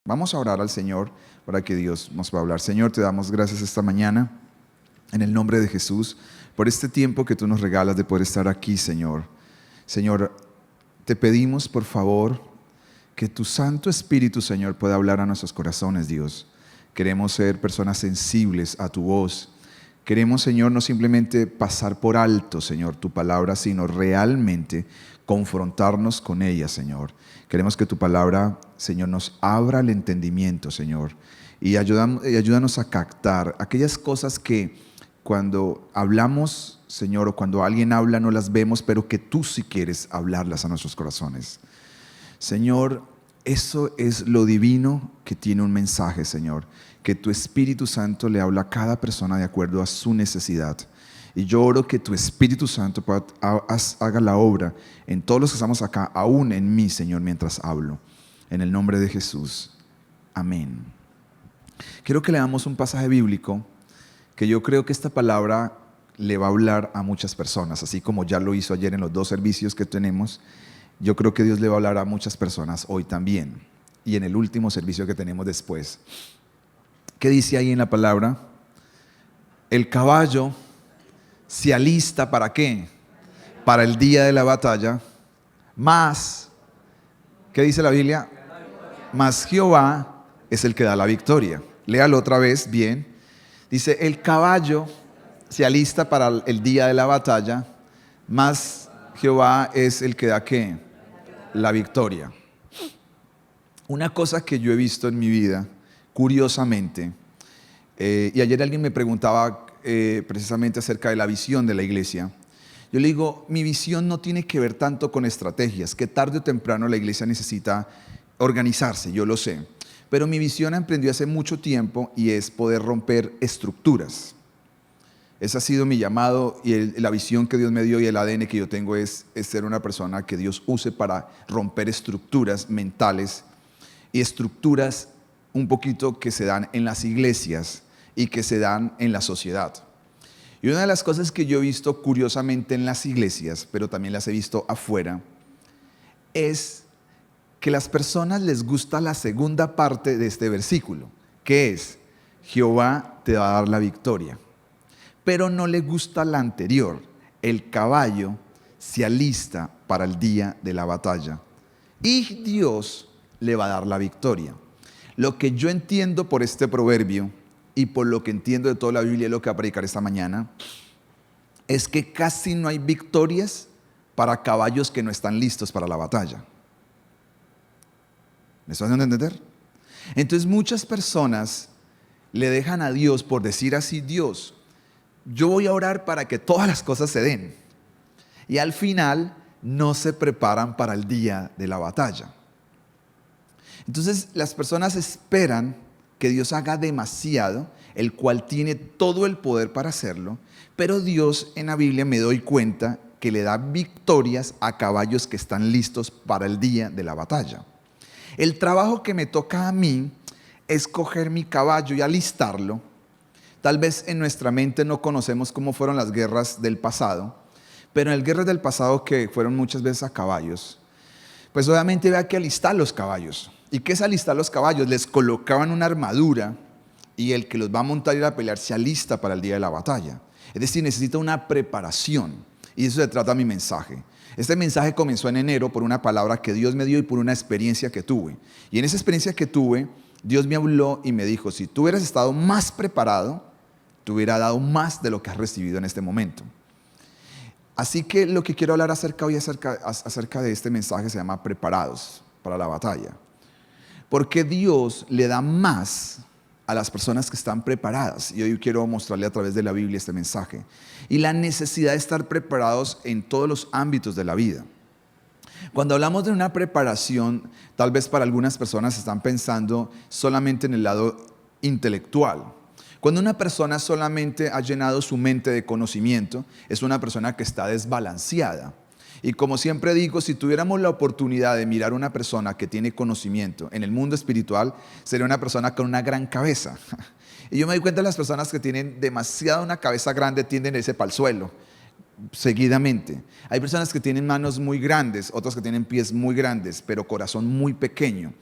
Vamos a orar al Señor para que Dios nos pueda hablar. Señor, te damos gracias esta mañana en el nombre de Jesús por este tiempo que tú nos regalas de poder estar aquí, Señor. Señor, te pedimos por favor que tu Santo Espíritu, Señor, pueda hablar a nuestros corazones, Dios. Queremos ser personas sensibles a tu voz. Queremos, Señor, no simplemente pasar por alto, Señor, tu palabra, sino realmente confrontarnos con ella, Señor. Queremos que tu palabra, Señor, nos abra el entendimiento, Señor, y ayúdanos a captar aquellas cosas que cuando hablamos, Señor, o cuando alguien habla no las vemos, pero que tú sí quieres hablarlas a nuestros corazones. Señor, eso es lo divino que tiene un mensaje, Señor, que tu Espíritu Santo le habla a cada persona de acuerdo a su necesidad. Y yo oro que tu Espíritu Santo haga la obra en todos los que estamos acá, aún en mí, Señor, mientras hablo. En el nombre de Jesús. Amén. Quiero que leamos un pasaje bíblico que yo creo que esta palabra le va a hablar a muchas personas, así como ya lo hizo ayer en los 2 servicios que tenemos. Yo creo que Dios le va a hablar a muchas personas hoy también y en el último servicio que tenemos después. ¿Qué dice ahí en la palabra? El caballo se alista ¿para qué? Para el día de la batalla, más, ¿qué dice la Biblia? Más Jehová es el que da la victoria. Léalo otra vez, bien. Dice, el caballo se alista para el día de la batalla, más Jehová es el que da ¿qué? La victoria. Una cosa que yo he visto en mi vida, curiosamente, y ayer alguien me preguntaba precisamente acerca de la visión de la iglesia. Yo le digo, mi visión no tiene que ver tanto con estrategias, que tarde o temprano la iglesia necesita organizarse, yo lo sé. Pero mi visión emprendió hace mucho tiempo y es poder romper estructuras. Ese ha sido mi llamado y la visión que Dios me dio y el ADN que yo tengo es ser una persona que Dios use para romper estructuras mentales y estructuras un poquito que se dan en las iglesias y que se dan en la sociedad. Y una de las cosas que yo he visto curiosamente en las iglesias, pero también las he visto afuera, es que a las personas les gusta la segunda parte de este versículo, que es, Jehová te va a dar la victoria. Pero no le gusta la anterior, el caballo se alista para el día de la batalla y Dios le va a dar la victoria. Lo que yo entiendo por este proverbio y por lo que entiendo de toda la Biblia y lo que voy a predicar esta mañana, es que casi no hay victorias para caballos que no están listos para la batalla. ¿Me estás haciendo entender? Entonces muchas personas le dejan a Dios, por decir así, Dios, yo voy a orar para que todas las cosas se den. Y al final no se preparan para el día de la batalla. Entonces las personas esperan que Dios haga demasiado, el cual tiene todo el poder para hacerlo, pero Dios en la Biblia me doy cuenta que le da victorias a caballos que están listos para el día de la batalla. El trabajo que me toca a mí es coger mi caballo y alistarlo. Tal vez en nuestra mente no conocemos cómo fueron las guerras del pasado, pero en las guerras del pasado que fueron muchas veces a caballos, pues obviamente había que alistar los caballos. ¿Y qué es alistar los caballos? Les colocaban una armadura y el que los va a montar y ir a pelear se alista para el día de la batalla. Es decir, necesita una preparación y de eso se trata mi mensaje. Este mensaje comenzó en enero por una palabra que Dios me dio y por una experiencia que tuve. Y en esa experiencia que tuve, Dios me habló y me dijo, si tú hubieras estado más preparado, te hubiera dado más de lo que has recibido en este momento. Así que lo que quiero hablar acerca de este mensaje se llama preparados para la batalla. Porque Dios le da más a las personas que están preparadas. Y hoy quiero mostrarle a través de la Biblia este mensaje. Y la necesidad de estar preparados en todos los ámbitos de la vida. Cuando hablamos de una preparación, tal vez para algunas personas están pensando solamente en el lado intelectual. Cuando una persona solamente ha llenado su mente de conocimiento, es una persona que está desbalanceada. Y como siempre digo, si tuviéramos la oportunidad de mirar a una persona que tiene conocimiento en el mundo espiritual, sería una persona con una gran cabeza. Y yo me doy cuenta de las personas que tienen demasiado una cabeza grande tienden a irse para el suelo seguidamente. Hay personas que tienen manos muy grandes, otras que tienen pies muy grandes, pero corazón muy pequeño.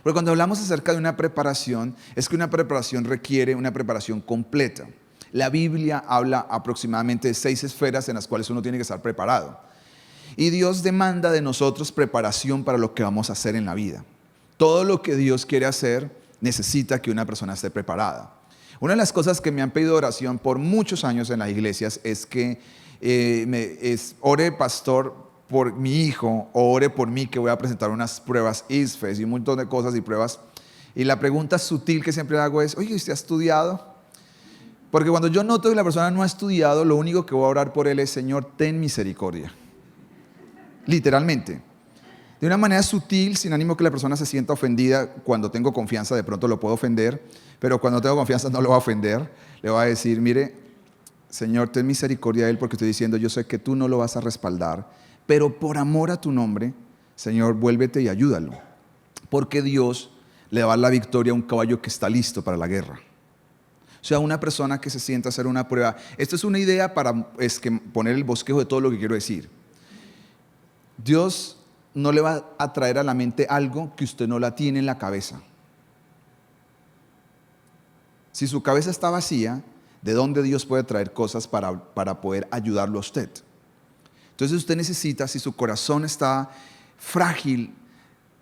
Pero cuando hablamos acerca de una preparación, es que una preparación requiere una preparación completa. La Biblia habla aproximadamente de 6 esferas en las cuales uno tiene que estar preparado. Y Dios demanda de nosotros preparación para lo que vamos a hacer en la vida. Todo lo que Dios quiere hacer necesita que una persona esté preparada. Una de las cosas que me han pedido oración por muchos años en las iglesias es que ore, pastor, por mi hijo, o ore por mí, que voy a presentar unas pruebas ISFES y un montón de cosas y pruebas. Y la pregunta sutil que siempre hago es: oye, ¿usted ha estudiado? Porque cuando yo noto que la persona no ha estudiado, lo único que voy a orar por él es: Señor, ten misericordia. Literalmente. De una manera sutil, sin ánimo que la persona se sienta ofendida. Cuando tengo confianza, de pronto lo puedo ofender, pero cuando no tengo confianza no lo voy a ofender. Le voy a decir: mire, Señor, ten misericordia de él, porque estoy diciendo, yo sé que tú no lo vas a respaldar, pero por amor a tu nombre, Señor, vuélvete y ayúdalo. Porque Dios le va a dar la victoria a un caballo que está listo para la guerra. O sea, una persona que se sienta a hacer una prueba. Esto es una idea para poner el bosquejo de todo lo que quiero decir. Dios no le va a traer a la mente algo que usted no la tiene en la cabeza. Si su cabeza está vacía, ¿de dónde Dios puede traer cosas para poder ayudarlo a usted? Entonces usted necesita, si su corazón está frágil,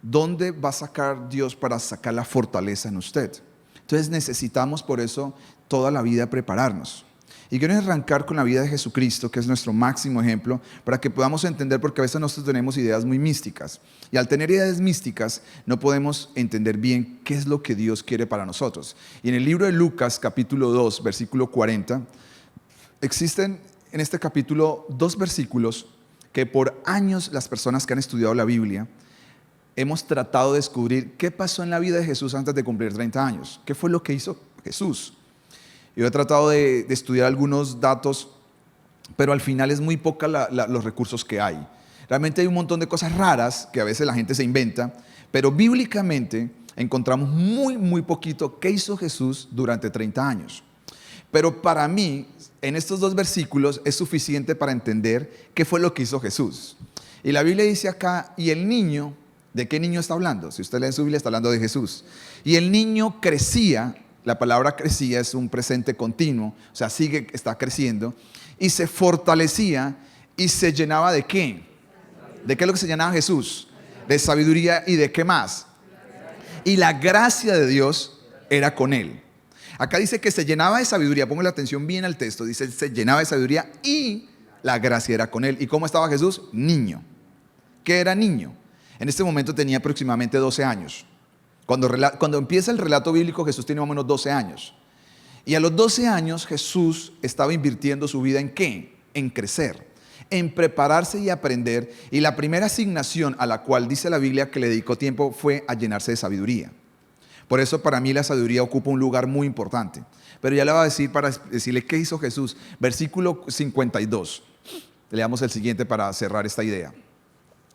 ¿dónde va a sacar Dios para sacar la fortaleza en usted? Entonces necesitamos por eso toda la vida prepararnos. Y quiero arrancar con la vida de Jesucristo, que es nuestro máximo ejemplo, para que podamos entender, porque a veces nosotros tenemos ideas muy místicas. Y al tener ideas místicas, no podemos entender bien qué es lo que Dios quiere para nosotros. Y en el libro de Lucas, capítulo 2, versículo 40, existen en este capítulo 2 versículos que por años las personas que han estudiado la Biblia hemos tratado de descubrir qué pasó en la vida de Jesús antes de cumplir 30 años. ¿Qué fue lo que hizo Jesús? Yo he tratado de estudiar algunos datos, pero al final es muy poca los recursos que hay. Realmente hay un montón de cosas raras que a veces la gente se inventa, pero bíblicamente encontramos muy poquito qué hizo Jesús durante 30 años. Pero para mí, en estos 2 versículos es suficiente para entender qué fue lo que hizo Jesús. Y la Biblia dice acá: y el niño, ¿de qué niño está hablando? Si usted lee en su Biblia, está hablando de Jesús. Y el niño crecía. La palabra crecía es un presente continuo, o sea, está creciendo, y se fortalecía y se llenaba ¿de qué? ¿De qué es lo que se llenaba Jesús? De sabiduría. ¿Y de qué más? Y la gracia de Dios era con él. Acá dice que se llenaba de sabiduría. Pongan la atención bien al texto. Dice: se llenaba de sabiduría y la gracia era con él. ¿Y cómo estaba Jesús? Niño. ¿Qué era niño? En este momento tenía aproximadamente 12 años. Cuando empieza el relato bíblico, Jesús tiene más o menos 12 años. Y a los 12 años Jesús estaba invirtiendo su vida ¿en qué? En crecer, en prepararse y aprender. Y la primera asignación a la cual dice la Biblia que le dedicó tiempo fue a llenarse de sabiduría. Por eso para mí la sabiduría ocupa un lugar muy importante. Pero ya le voy a decir, para decirle qué hizo Jesús. Versículo 52. Leamos el siguiente para cerrar esta idea.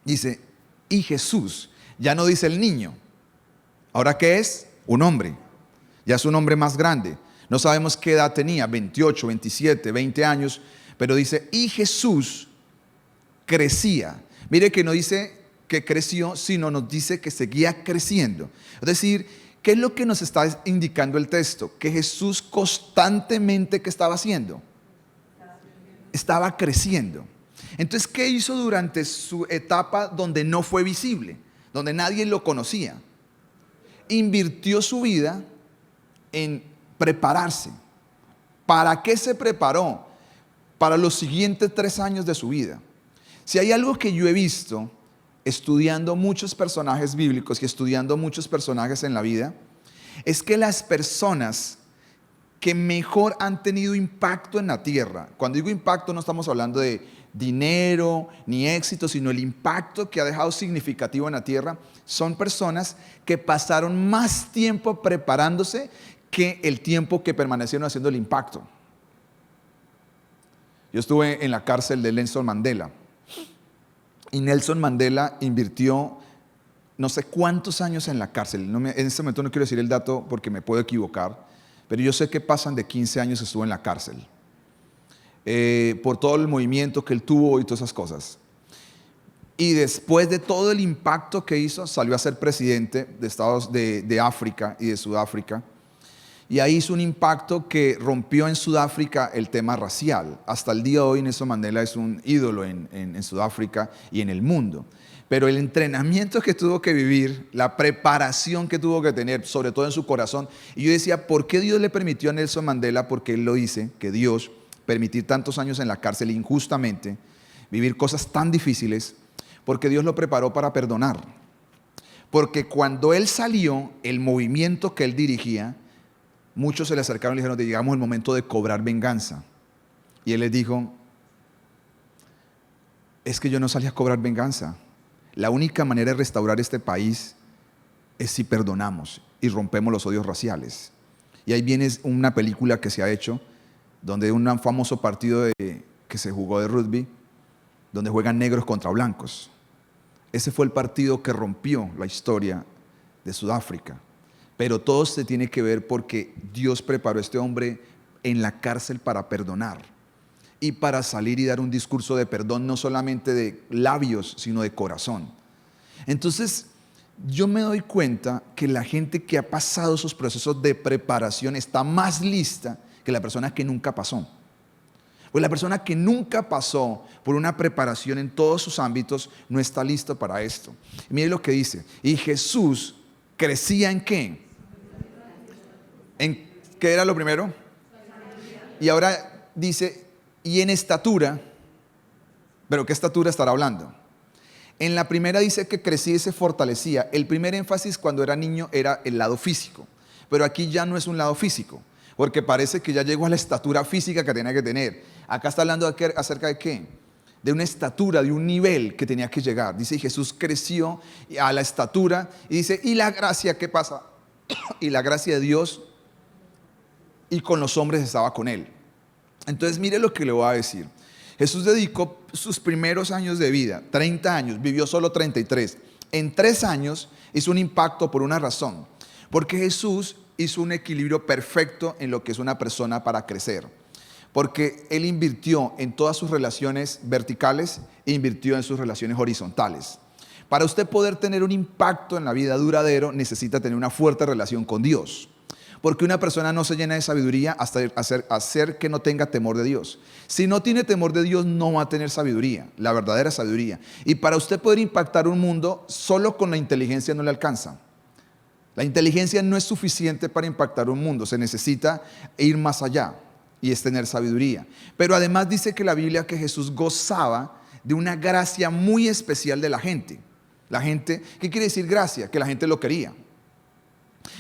Dice: y Jesús, ya no dice el niño. ¿Ahora qué es? Un hombre. Ya es un hombre más grande. No sabemos qué edad tenía, 28, 27, 20 años. Pero dice: y Jesús crecía. Mire que no dice que creció, sino nos dice que seguía creciendo. Es decir, ¿qué es lo que nos está indicando el texto? Que Jesús constantemente, ¿qué estaba haciendo? Estaba creciendo. Entonces, ¿qué hizo durante su etapa donde no fue visible? Donde nadie lo conocía. Invirtió su vida en prepararse. ¿Para qué se preparó? Para los siguientes 3 años de su vida. Si hay algo que yo he visto estudiando muchos personajes bíblicos y estudiando muchos personajes en la vida, es que las personas que mejor han tenido impacto en la tierra, cuando digo impacto no estamos hablando de dinero ni éxito, sino el impacto que ha dejado significativo en la tierra, son personas que pasaron más tiempo preparándose que el tiempo que permanecieron haciendo el impacto. Yo estuve en la cárcel de Nelson Mandela y Nelson Mandela invirtió no sé cuántos años en la cárcel. En este momento no quiero decir el dato porque me puedo equivocar, pero yo sé que pasan de 15 años estuvo en la cárcel. Por todo el movimiento que él tuvo y todas esas cosas. Y después de todo el impacto que hizo, salió a ser presidente de estados de África y de Sudáfrica. Y ahí hizo un impacto que rompió en Sudáfrica el tema racial. Hasta el día de hoy Nelson Mandela es un ídolo en Sudáfrica y en el mundo. Pero el entrenamiento que tuvo que vivir, la preparación que tuvo que tener, sobre todo en su corazón. Y yo decía, ¿por qué Dios le permitió a Nelson Mandela? Porque él lo dice, que Dios permitir tantos años en la cárcel injustamente, vivir cosas tan difíciles, porque Dios lo preparó para perdonar. Porque cuando él salió, el movimiento que él dirigía, muchos se le acercaron y le dijeron, llegamos el momento de cobrar venganza. Y él les dijo, es que yo no salí a cobrar venganza. La única manera de restaurar este país es si perdonamos y rompemos los odios raciales. Y ahí viene una película que se ha hecho, donde un famoso partido que se jugó de rugby, donde juegan negros contra blancos. Ese fue el partido que rompió la historia de Sudáfrica. Pero todo se tiene que ver porque Dios preparó a este hombre en la cárcel para perdonar y para salir y dar un discurso de perdón, no solamente de labios, sino de corazón. Entonces, yo me doy cuenta que la gente que ha pasado esos procesos de preparación está más lista que la persona que nunca pasó. Pues la persona que nunca pasó por una preparación en todos sus ámbitos no está listo para esto. Y mire lo que dice, y Jesús crecía ¿en qué? ¿En qué era lo primero? Y ahora dice, y en estatura, pero ¿qué estatura estará hablando? En la primera dice que crecía y se fortalecía. El primer énfasis cuando era niño era el lado físico, pero aquí ya no es un lado físico, porque parece que ya llegó a la estatura física que tenía que tener. Acá está hablando acerca de ¿qué? De una estatura, de un nivel que tenía que llegar. Dice, y Jesús creció a la estatura, y dice, y la gracia, ¿qué pasa? Y la gracia de Dios y con los hombres estaba con él. Entonces mire lo que le voy a decir. Jesús dedicó sus primeros años de vida, 30 años, vivió solo 33. En 3 años hizo un impacto por una razón, porque Jesús hizo un equilibrio perfecto en lo que es una persona para crecer. Porque Él invirtió en todas sus relaciones verticales e invirtió en sus relaciones horizontales. Para usted poder tener un impacto en la vida duradero, necesita tener una fuerte relación con Dios. Porque una persona no se llena de sabiduría hasta hacer que no tenga temor de Dios. Si no tiene temor de Dios, no va a tener sabiduría, la verdadera sabiduría. Y para usted poder impactar un mundo, solo con la inteligencia no le alcanza. La inteligencia no es suficiente para impactar un mundo, se necesita ir más allá y es tener sabiduría. Pero además dice que la Biblia que Jesús gozaba de una gracia muy especial de la gente. La gente, ¿qué quiere decir gracia? Que la gente lo quería.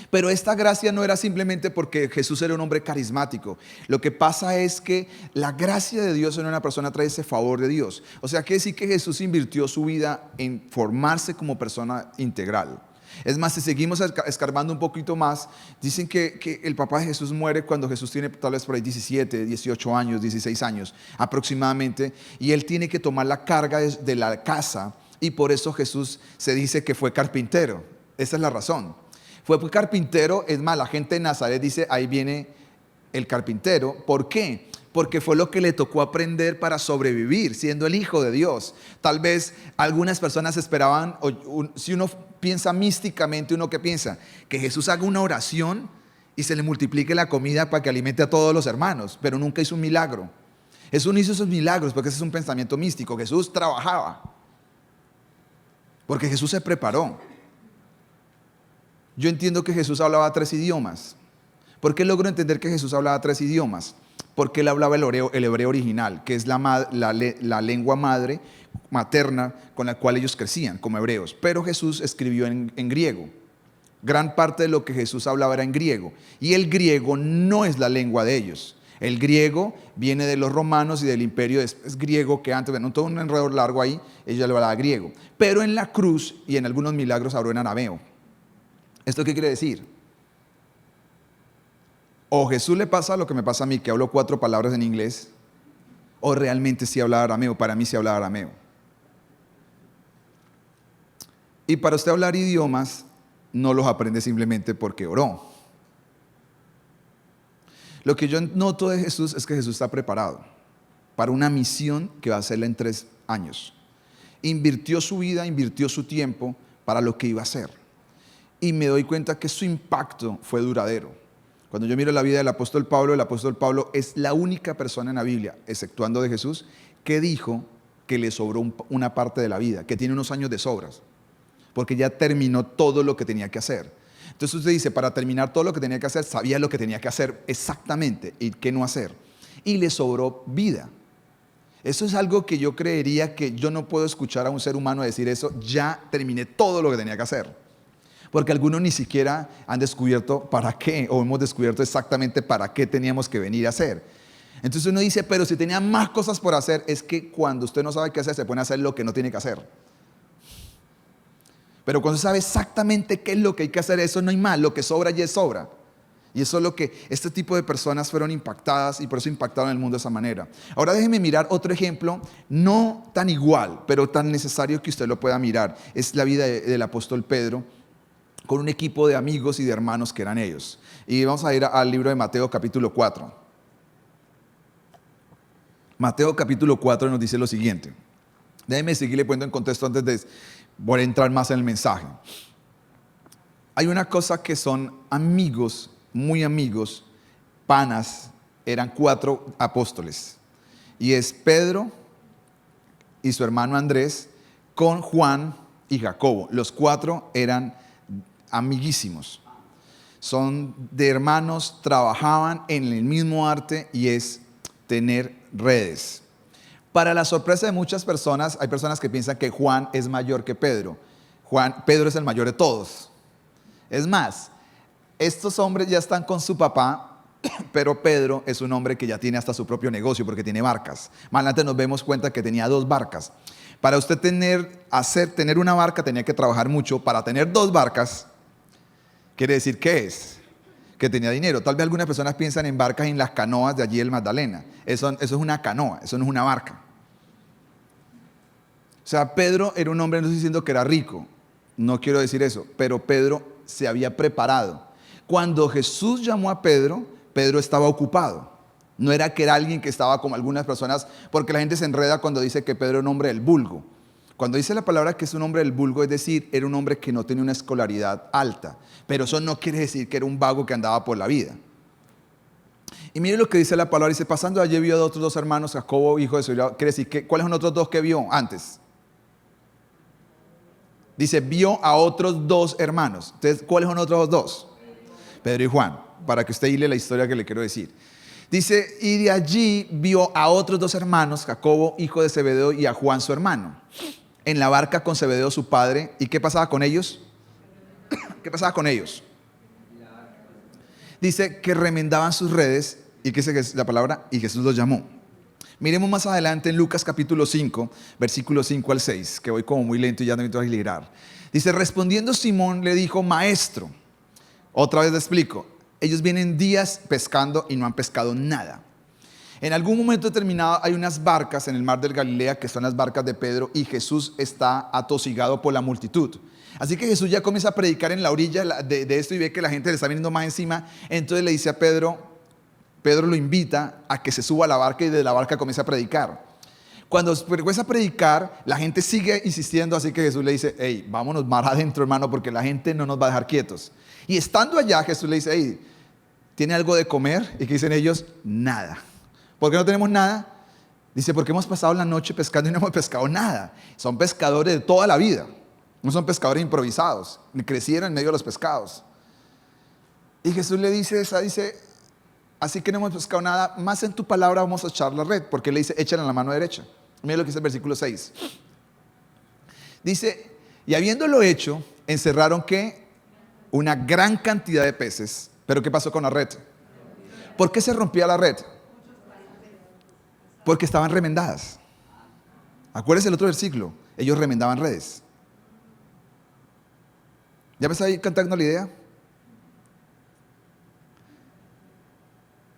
Pero esta gracia no era simplemente porque Jesús era un hombre carismático. Lo que pasa es que la gracia de Dios en una persona trae ese favor de Dios. O sea, quiere decir que Jesús invirtió su vida en formarse como persona integral. Es más, si seguimos escarbando un poquito más, dicen que el papá de Jesús muere cuando Jesús tiene tal vez por ahí 17, 18 años, 16 años aproximadamente, y él tiene que tomar la carga de la casa, y por eso Jesús se dice que fue carpintero. Esa es la razón. Fue carpintero, es más, la gente de Nazaret dice, ahí viene el carpintero. ¿Por qué? Porque fue lo que le tocó aprender para sobrevivir, siendo el Hijo de Dios. Tal vez algunas personas esperaban, si uno piensa místicamente, uno que piensa, que Jesús haga una oración y se le multiplique la comida para que alimente a todos los hermanos, pero nunca hizo un milagro. Jesús no hizo esos milagros porque ese es un pensamiento místico. Jesús trabajaba, porque Jesús se preparó. Yo entiendo que Jesús hablaba 3 idiomas. ¿Por qué logro entender que Jesús hablaba 3 idiomas? Porque él hablaba el hebreo original, que es la lengua madre, materna, con la cual ellos crecían como hebreos. Pero Jesús escribió en griego. Gran parte de lo que Jesús hablaba era en griego. Y el griego no es la lengua de ellos. El griego viene de los romanos y del imperio, es griego que antes, bueno, todo un enredo largo ahí, ella le hablaba griego. Pero en la cruz y en algunos milagros habló en arameo. ¿Esto qué quiere decir? O Jesús le pasa lo que me pasa a mí, que hablo 4 palabras en inglés, o realmente sí habla arameo. Para mí sí habla arameo. Y para usted hablar idiomas, no los aprende simplemente porque oró. Lo que yo noto de Jesús es que Jesús está preparado para una misión que va a hacerla en 3 años. invirtió su vida, invirtió su tiempo para lo que iba a hacer. Y me doy cuenta que su impacto fue duradero. Cuando yo miro la vida del apóstol Pablo es la única persona en la Biblia, exceptuando de Jesús, que dijo que le sobró una parte de la vida, que tiene unos años de sobras, porque ya terminó todo lo que tenía que hacer. Entonces usted dice, para terminar todo lo que tenía que hacer, sabía lo que tenía que hacer exactamente y qué no hacer. Y le sobró vida. Eso es algo que yo creería que yo no puedo escuchar a un ser humano decir eso, ya terminé todo lo que tenía que hacer. Porque algunos ni siquiera han descubierto para qué, o hemos descubierto exactamente para qué teníamos que venir a hacer. Entonces uno dice, pero si tenía más cosas por hacer, es que cuando usted no sabe qué hacer, se pone a hacer lo que no tiene que hacer. Pero cuando sabe exactamente qué es lo que hay que hacer, eso no hay más, lo que sobra ya es sobra. Y eso es lo que este tipo de personas fueron impactadas y por eso impactaron el mundo de esa manera. Ahora déjeme mirar otro ejemplo, no tan igual, pero tan necesario que usted lo pueda mirar. Es la vida del apóstol Pedro con un equipo de amigos y de hermanos que eran ellos. Y vamos a ir al libro de Mateo capítulo 4. Mateo capítulo 4 nos dice lo siguiente. Déjeme seguirle poniendo en contexto antes de voy a entrar más en el mensaje. Hay una cosa que son amigos, muy amigos, panas, eran 4 apóstoles. Y es Pedro y su hermano Andrés con Juan y Jacobo. Los 4 eran amiguísimos. Son de hermanos, trabajaban en el mismo arte y es tener redes. Para la sorpresa de muchas personas, hay personas que piensan que Juan es mayor que Pedro. Pedro es el mayor de todos. Es más, estos hombres ya están con su papá, pero Pedro es un hombre que ya tiene hasta su propio negocio porque tiene barcas. Más adelante nos vemos cuenta que tenía 2 barcas. Para usted tener una barca tenía que trabajar mucho. Para tener 2 barcas, quiere decir ¿qué es? Que tenía dinero. Tal vez algunas personas piensan en barcas en las canoas de allí del Magdalena. Eso es una canoa, eso no es una barca. O sea, Pedro era un hombre, no estoy diciendo que era rico, no quiero decir eso, pero Pedro se había preparado. Cuando Jesús llamó a Pedro, Pedro estaba ocupado. No era que era alguien que estaba como algunas personas, porque la gente se enreda cuando dice que Pedro era un hombre del vulgo. Cuando dice la palabra que es un hombre del vulgo, es decir, era un hombre que no tenía una escolaridad alta. Pero eso no quiere decir que era un vago que andaba por la vida. Y mire lo que dice la palabra, dice, pasando allí vio a otros 2 hermanos, Jacobo, hijo de Zebedeo. Quiere decir, ¿cuáles son los otros 2 que vio antes? Dice, vio a otros 2 hermanos. Entonces, ¿cuáles son los otros 2? Pedro y Juan, para que usted hile la historia que le quiero decir. Dice, y de allí vio a otros 2 hermanos, Jacobo, hijo de Zebedeo, y a Juan, su hermano, en la barca con Zebedeo, su padre. ¿Y qué pasaba con ellos? ¿Qué pasaba con ellos? Dice que remendaban sus redes, y que es la palabra, y Jesús los llamó. Miremos más adelante en Lucas capítulo 5, versículos 5 al 6, que voy como muy lento y ya no necesito acelerar. Dice, respondiendo Simón le dijo, maestro, otra vez le explico, ellos vienen días pescando y no han pescado nada. En algún momento determinado hay unas barcas en el mar del Galilea que son las barcas de Pedro y Jesús está atosigado por la multitud. Así que Jesús ya comienza a predicar en la orilla de esto y ve que la gente le está viniendo más encima. Entonces le dice a Pedro lo invita a que se suba a la barca y de la barca comienza a predicar. Cuando comienza a predicar, la gente sigue insistiendo, así que Jesús le dice, hey, vámonos más adentro, hermano, porque la gente no nos va a dejar quietos. Y estando allá, Jesús le dice, hey, ¿tiene algo de comer? ¿Y qué dicen ellos? Nada. ¿Por qué no tenemos nada? Dice, porque hemos pasado la noche pescando y no hemos pescado nada. Son pescadores de toda la vida. No son pescadores improvisados. Ni crecieron en medio de los pescados. Y Jesús le dice, así que no hemos pescado nada, más en tu palabra vamos a echar la red. Porque le dice, échala en la mano derecha. Mira lo que dice el versículo 6. Dice, y habiéndolo hecho, encerraron ¿qué? Una gran cantidad de peces. Pero ¿qué pasó con la red? ¿Por qué se rompía la red? Porque estaban remendadas. Acuérdense el otro versículo. Ellos remendaban redes. ¿Ya me está ahí cantando la idea?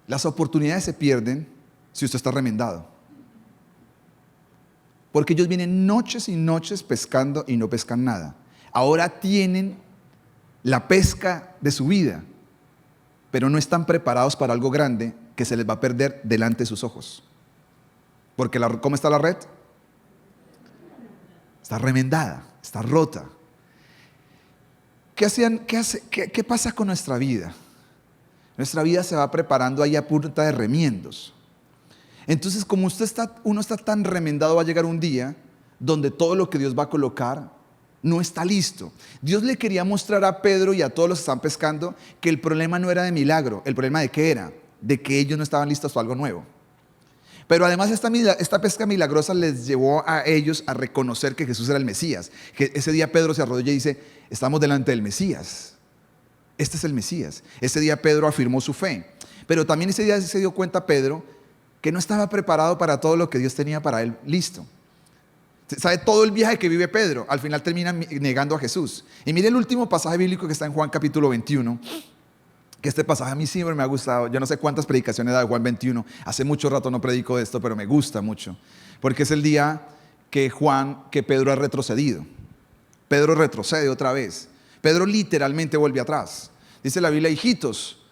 Las oportunidades se pierden si usted está remendado. Porque ellos vienen noches y noches pescando y no pescan nada. Ahora tienen la pesca de su vida, pero no están preparados para algo grande que se les va a perder delante de sus ojos. Porque ¿cómo está la red? está remendada, está rota. ¿Qué pasa con nuestra vida? Nuestra vida se va preparando ahí a punta de remiendos. Entonces, como uno está tan remendado, va a llegar un día donde todo lo que Dios va a colocar no está listo. Dios le quería mostrar a Pedro y a todos los que están pescando que el problema no era de milagro. ¿El problema de qué era? De que ellos no estaban listos para algo nuevo. Pero además esta pesca milagrosa les llevó a ellos a reconocer que Jesús era el Mesías. Que ese día Pedro se arrodilla y dice: estamos delante del Mesías. Este es el Mesías. Ese día Pedro afirmó su fe. Pero también ese día se dio cuenta Pedro que no estaba preparado para todo lo que Dios tenía para él listo. ¿Sabe todo el viaje que vive Pedro? Al final termina negando a Jesús. Y mire el último pasaje bíblico que está en Juan capítulo 21. Que este pasaje a mí siempre me ha gustado. Yo no sé cuántas predicaciones da de Juan 21. Hace mucho rato no predico de esto, pero me gusta mucho. Porque es el día que Pedro ha retrocedido. Pedro retrocede otra vez. Pedro literalmente vuelve atrás. Dice la Biblia: hijitos,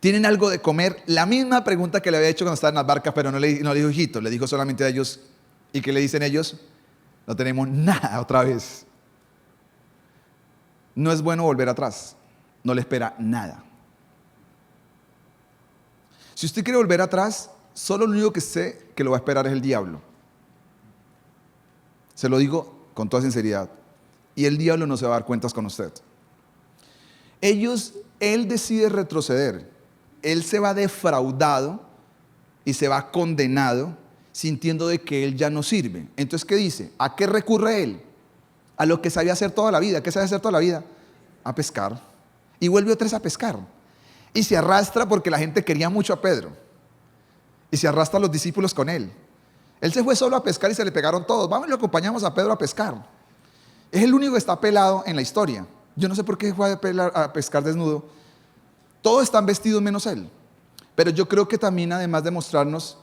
¿tienen algo de comer? La misma pregunta que le había hecho cuando estaba en las barcas, pero no le dijo hijitos, le dijo solamente a ellos. ¿Y qué le dicen ellos? No tenemos nada otra vez. No es bueno volver atrás. No le espera nada. Si usted quiere volver atrás, solo lo único que sé que lo va a esperar es el diablo. Se lo digo con toda sinceridad. Y el diablo no se va a dar cuentas con usted. Él decide retroceder. Él se va defraudado y se va condenado, sintiendo de que él ya no sirve. Entonces, ¿qué dice? ¿A qué recurre él? A lo que sabía hacer toda la vida. ¿Qué sabe hacer toda la vida? A pescar. Y vuelve otra vez a pescar. Y se arrastra porque la gente quería mucho a Pedro. Y se arrastra a los discípulos con él. Él se fue solo a pescar y se le pegaron todos. Vamos y lo acompañamos a Pedro a pescar. Es el único que está pelado en la historia. Yo no sé por qué fue a pescar desnudo. Todos están vestidos menos él. Pero yo creo que también, además de mostrarnos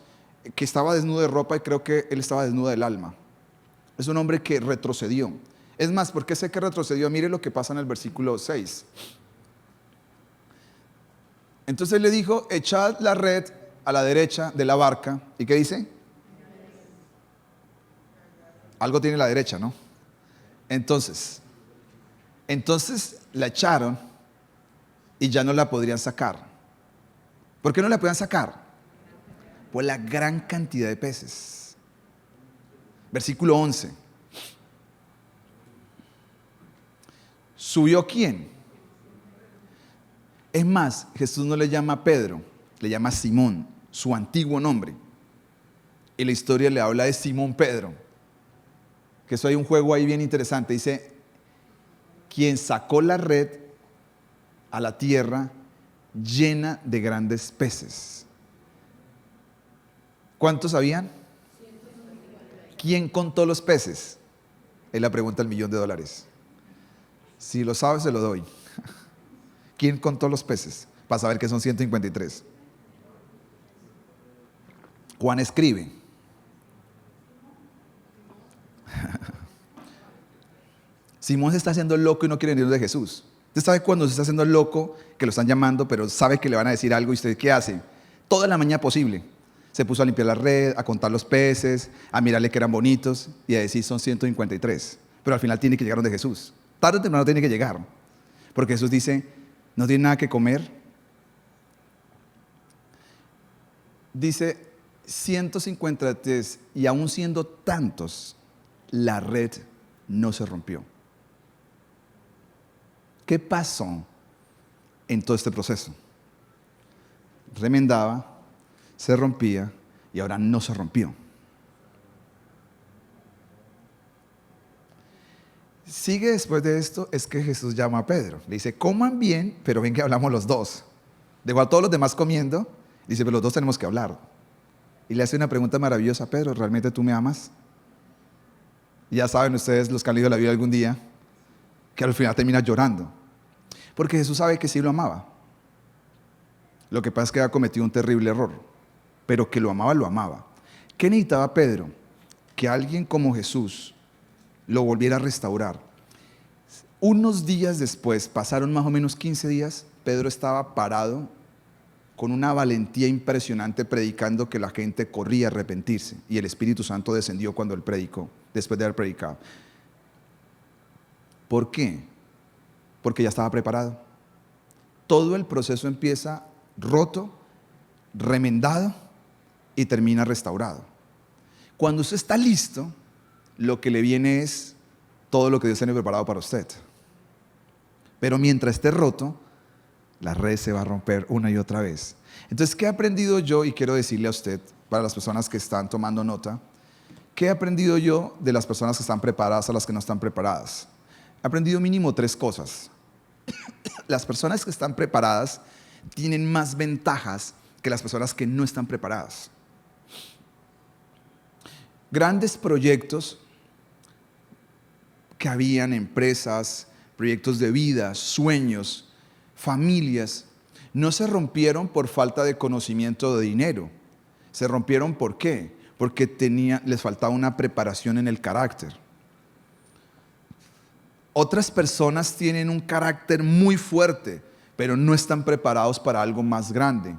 que estaba desnudo de ropa, y creo que él estaba desnudo del alma. Es un hombre que retrocedió. Es más, ¿por qué sé que retrocedió? Mire lo que pasa en el versículo 6. Entonces él le dijo: echad la red a la derecha de la barca. ¿Y qué dice? Algo tiene la derecha, ¿no? Entonces la echaron y ya no la podrían sacar. ¿Por qué no la podían sacar? Por la gran cantidad de peces. Versículo 11. ¿Subió quién? Es más, Jesús no le llama Pedro, le llama Simón, su antiguo nombre. Y la historia le habla de Simón Pedro. Que eso hay un juego ahí bien interesante. Dice: quien sacó la red a la tierra llena de grandes peces. ¿Cuántos habían? ¿Quién contó los peces? Es la pregunta del $1.000.000. Si lo sabes, se lo doy. ¿Quién contó los peces? Para saber que son 153. Juan escribe. Simón se está haciendo loco y no quiere venir de Jesús. Usted sabe cuando se está haciendo loco, que lo están llamando, pero sabe que le van a decir algo, y usted, ¿qué hace? Toda la mañana posible. Se puso a limpiar la red, a contar los peces, a mirarle que eran bonitos y a decir son 153. Pero al final tiene que llegar donde Jesús. Tarde o temprano tiene que llegar. Porque Jesús dice: ¿no tiene nada que comer? Dice 153, y aún siendo tantos, la red no se rompió. ¿Qué pasó en todo este proceso? Remendaba, se rompía y ahora no se rompió. Sigue después de esto, es que Jesús llama a Pedro. Le dice: coman bien, pero ven que hablamos los dos. Dejó a todos los demás comiendo. Dice: pero los dos tenemos que hablar. Y le hace una pregunta maravillosa: Pedro, ¿realmente tú me amas? Y ya saben ustedes, los que han leído la Biblia algún día, que al final termina llorando. Porque Jesús sabe que sí lo amaba. Lo que pasa es que había cometido un terrible error. Pero que lo amaba, lo amaba. ¿Qué necesitaba Pedro? Que alguien como Jesús lo volviera a restaurar. Unos días después, pasaron más o menos 15 días, Pedro estaba parado con una valentía impresionante, predicando que la gente corría a arrepentirse. Y el Espíritu Santo descendió cuando él predicó, después de haber predicado. ¿Por qué? Porque ya estaba preparado. Todo el proceso empieza roto, remendado y termina restaurado. Cuando usted está listo, lo que le viene es todo lo que Dios tiene preparado para usted. Pero mientras esté roto, la red se va a romper una y otra vez. Entonces, ¿qué he aprendido yo? Y quiero decirle a usted, para las personas que están tomando nota, ¿qué he aprendido yo de las personas que están preparadas a las que no están preparadas? He aprendido mínimo 3 cosas. Las personas que están preparadas tienen más ventajas que las personas que no están preparadas. Grandes proyectos que habían, empresas, proyectos de vida, sueños, familias, no se rompieron por falta de conocimiento o de dinero. Se rompieron ¿por qué? Porque les faltaba una preparación en el carácter. Otras personas tienen un carácter muy fuerte, pero no están preparados para algo más grande.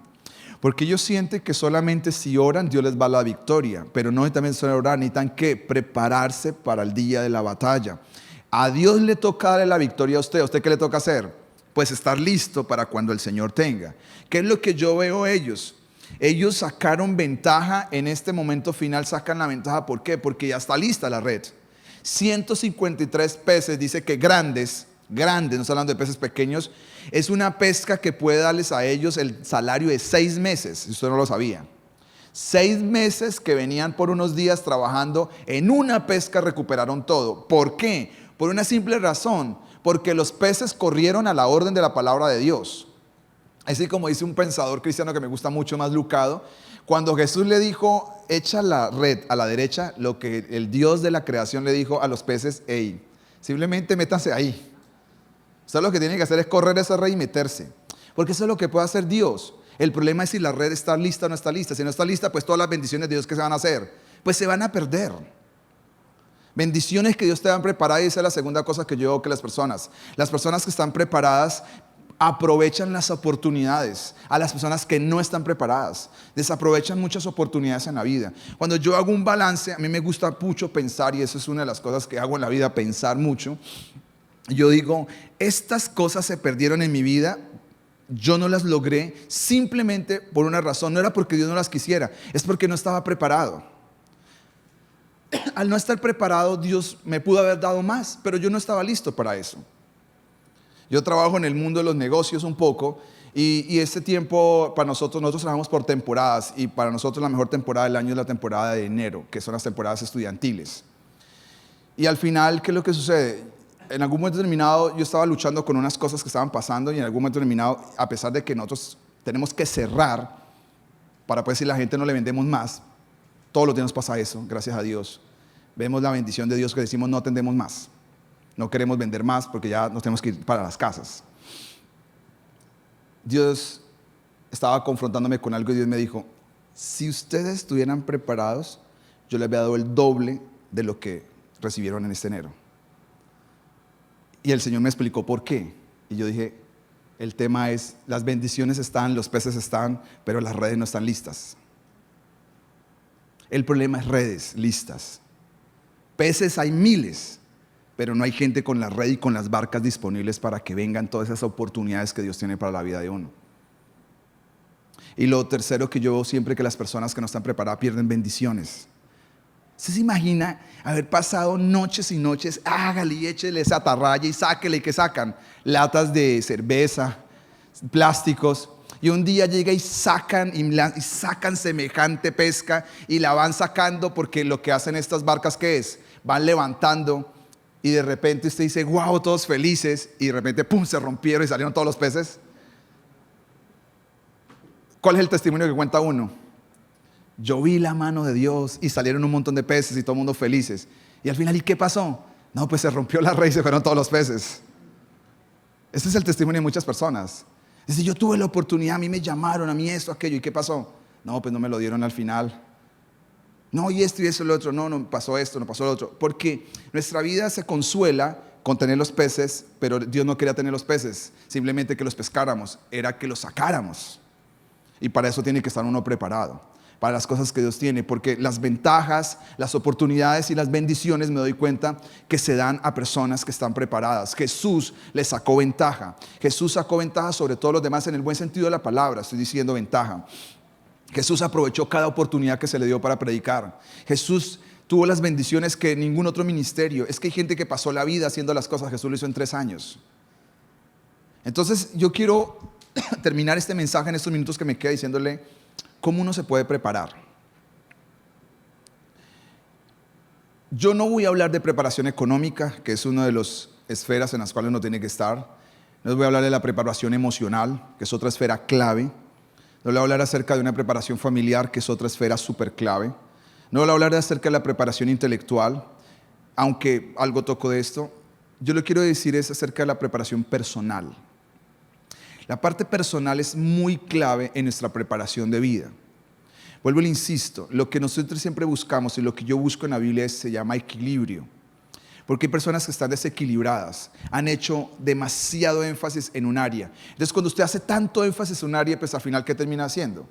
Porque ellos sienten que solamente si oran, Dios les va a la victoria. Pero no también solo orar, necesitan que prepararse para el día de la batalla. A Dios le toca darle la victoria a usted. ¿A usted qué le toca hacer? Pues estar listo para cuando el Señor tenga. ¿Qué es lo que yo veo ellos? Ellos sacaron ventaja en este momento final, sacan la ventaja. ¿Por qué? Porque ya está lista la red. 153 peces, dice que grandes, no estamos hablando de peces pequeños, es una pesca que puede darles a ellos el salario de 6 meses, si usted no lo sabía. 6 meses que venían por unos días trabajando en una pesca recuperaron todo. ¿Por qué? Por una simple razón, porque los peces corrieron a la orden de la palabra de Dios. Así como dice un pensador cristiano que me gusta mucho, más Lucado, cuando Jesús le dijo, echa la red a la derecha, lo que el Dios de la creación le dijo a los peces, hey, simplemente métanse ahí. Usted lo que tiene que hacer es correr esa red y meterse, porque eso es lo que puede hacer Dios. El problema es si la red está lista o no está lista. Si no está lista, pues todas las bendiciones de Dios que se van a hacer, pues se van a perder. Bendiciones que Dios te va a preparar, y esa es la segunda cosa que yo veo que las personas que están preparadas aprovechan las oportunidades. A las personas que no están preparadas desaprovechan muchas oportunidades en la vida. Cuando yo hago un balance, a mí me gusta mucho pensar, y eso es una de las cosas que hago en la vida, pensar mucho. Yo digo, estas cosas se perdieron en mi vida, yo no las logré simplemente por una razón. No era porque Dios no las quisiera, es porque no estaba preparado. Al no estar preparado, Dios me pudo haber dado más, pero yo no estaba listo para eso. Yo trabajo en el mundo de los negocios un poco, y este tiempo para nosotros trabajamos por temporadas, y para nosotros la mejor temporada del año es la temporada de enero, que son las temporadas estudiantiles. Y al final, ¿qué es lo que sucede? En algún momento determinado yo estaba luchando con unas cosas que estaban pasando, y en algún momento determinado, a pesar de que nosotros tenemos que cerrar para poder decir a la gente no le vendemos más, todos los días nos pasa eso, gracias a Dios. Vemos la bendición de Dios que decimos no atendemos más. No queremos vender más porque ya nos tenemos que ir para las casas. Dios estaba confrontándome con algo y Dios me dijo, si ustedes estuvieran preparados, yo les había dado el doble de lo que recibieron en este enero. Y el Señor me explicó por qué. Y yo dije, el tema es, las bendiciones están, los peces están, pero las redes no están listas. El problema es redes listas. Peces hay miles, pero no hay gente con la red y con las barcas disponibles para que vengan todas esas oportunidades que Dios tiene para la vida de uno. Y lo tercero que yo veo siempre, que las personas que no están preparadas pierden bendiciones. ¿Usted se imagina haber pasado noches y noches, hágale y échele esa atarraya y sáquele, y que sacan latas de cerveza, plásticos, y un día llega y sacan semejante pesca y la van sacando, porque lo que hacen estas barcas, ¿qué es? Van levantando, y de repente usted dice, wow, todos felices, y de repente pum, se rompieron y salieron todos los peces. ¿Cuál es el testimonio que cuenta uno? Yo vi la mano de Dios y salieron un montón de peces y todo el mundo felices. Y al final, ¿y qué pasó? No, pues se rompió la red y se fueron todos los peces. Ese es el testimonio de muchas personas. Dice, yo tuve la oportunidad, a mí me llamaron, a mí esto, aquello, ¿y qué pasó? No, pues no me lo dieron al final. No, y esto y eso y lo otro, no pasó esto, no pasó lo otro. Porque nuestra vida se consuela con tener los peces, pero Dios no quería tener los peces, simplemente que los pescáramos, era que los sacáramos. Y para eso tiene que estar uno preparado, para las cosas que Dios tiene, porque las ventajas, las oportunidades y las bendiciones me doy cuenta que se dan a personas que están preparadas. Jesús le sacó ventaja. Jesús sacó ventaja sobre todos los demás en el buen sentido de la palabra, estoy diciendo ventaja. Jesús aprovechó cada oportunidad que se le dio para predicar. Jesús tuvo las bendiciones que ningún otro ministerio. Es que hay gente que pasó la vida haciendo las cosas, Jesús lo hizo en 3 años. Entonces yo quiero terminar este mensaje en estos minutos que me queda diciéndole cómo uno se puede preparar. Yo no voy a hablar de preparación económica, que es una de las esferas en las cuales uno tiene que estar. No les voy a hablar de la preparación emocional, que es otra esfera clave. No les voy a hablar acerca de una preparación familiar, que es otra esfera súper clave. No les voy a hablar acerca de la preparación intelectual, aunque algo toco de esto. Yo lo que quiero decir es acerca de la preparación personal. La parte personal es muy clave en nuestra preparación de vida. Vuelvo y le insisto, lo que nosotros siempre buscamos y lo que yo busco en la Biblia se llama equilibrio. Porque hay personas que están desequilibradas, han hecho demasiado énfasis en un área. Entonces cuando usted hace tanto énfasis en un área, pues al final, ¿qué termina haciendo?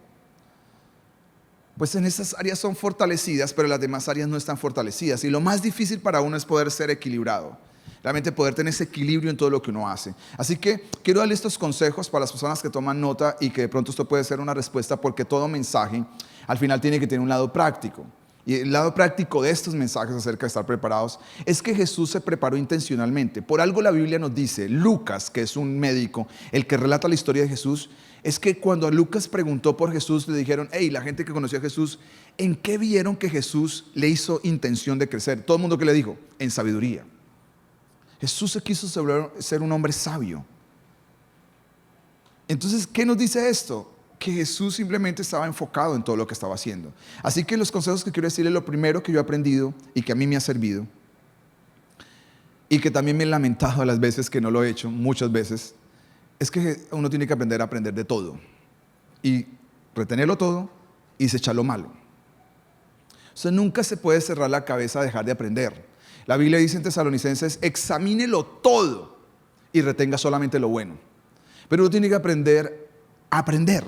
Pues en esas áreas son fortalecidas, pero las demás áreas no están fortalecidas. Y lo más difícil para uno es poder ser equilibrado. Realmente poder tener ese equilibrio en todo lo que uno hace. Así que quiero darle estos consejos para las personas que toman nota y que de pronto esto puede ser una respuesta, porque todo mensaje al final tiene que tener un lado práctico. Y el lado práctico de estos mensajes acerca de estar preparados es que Jesús se preparó intencionalmente. Por algo la Biblia nos dice, Lucas, que es un médico, el que relata la historia de Jesús, es que cuando Lucas preguntó por Jesús, le dijeron, hey, la gente que conoció a Jesús, ¿en qué vieron que Jesús le hizo intención de crecer? Todo el mundo, ¿qué le dijo? En sabiduría. Jesús se quiso ser un hombre sabio. Entonces, ¿qué nos dice esto? Que Jesús simplemente estaba enfocado en todo lo que estaba haciendo. Así que los consejos que quiero decirle, lo primero que yo he aprendido y que a mí me ha servido, y que también me he lamentado a las veces que no lo he hecho, muchas veces, es que uno tiene que aprender de todo y retenerlo todo y desechar lo malo. O sea, nunca se puede cerrar la cabeza a dejar de aprender. La Biblia dice en Tesalonicenses, examínelo todo y retenga solamente lo bueno. Pero uno tiene que aprender a aprender.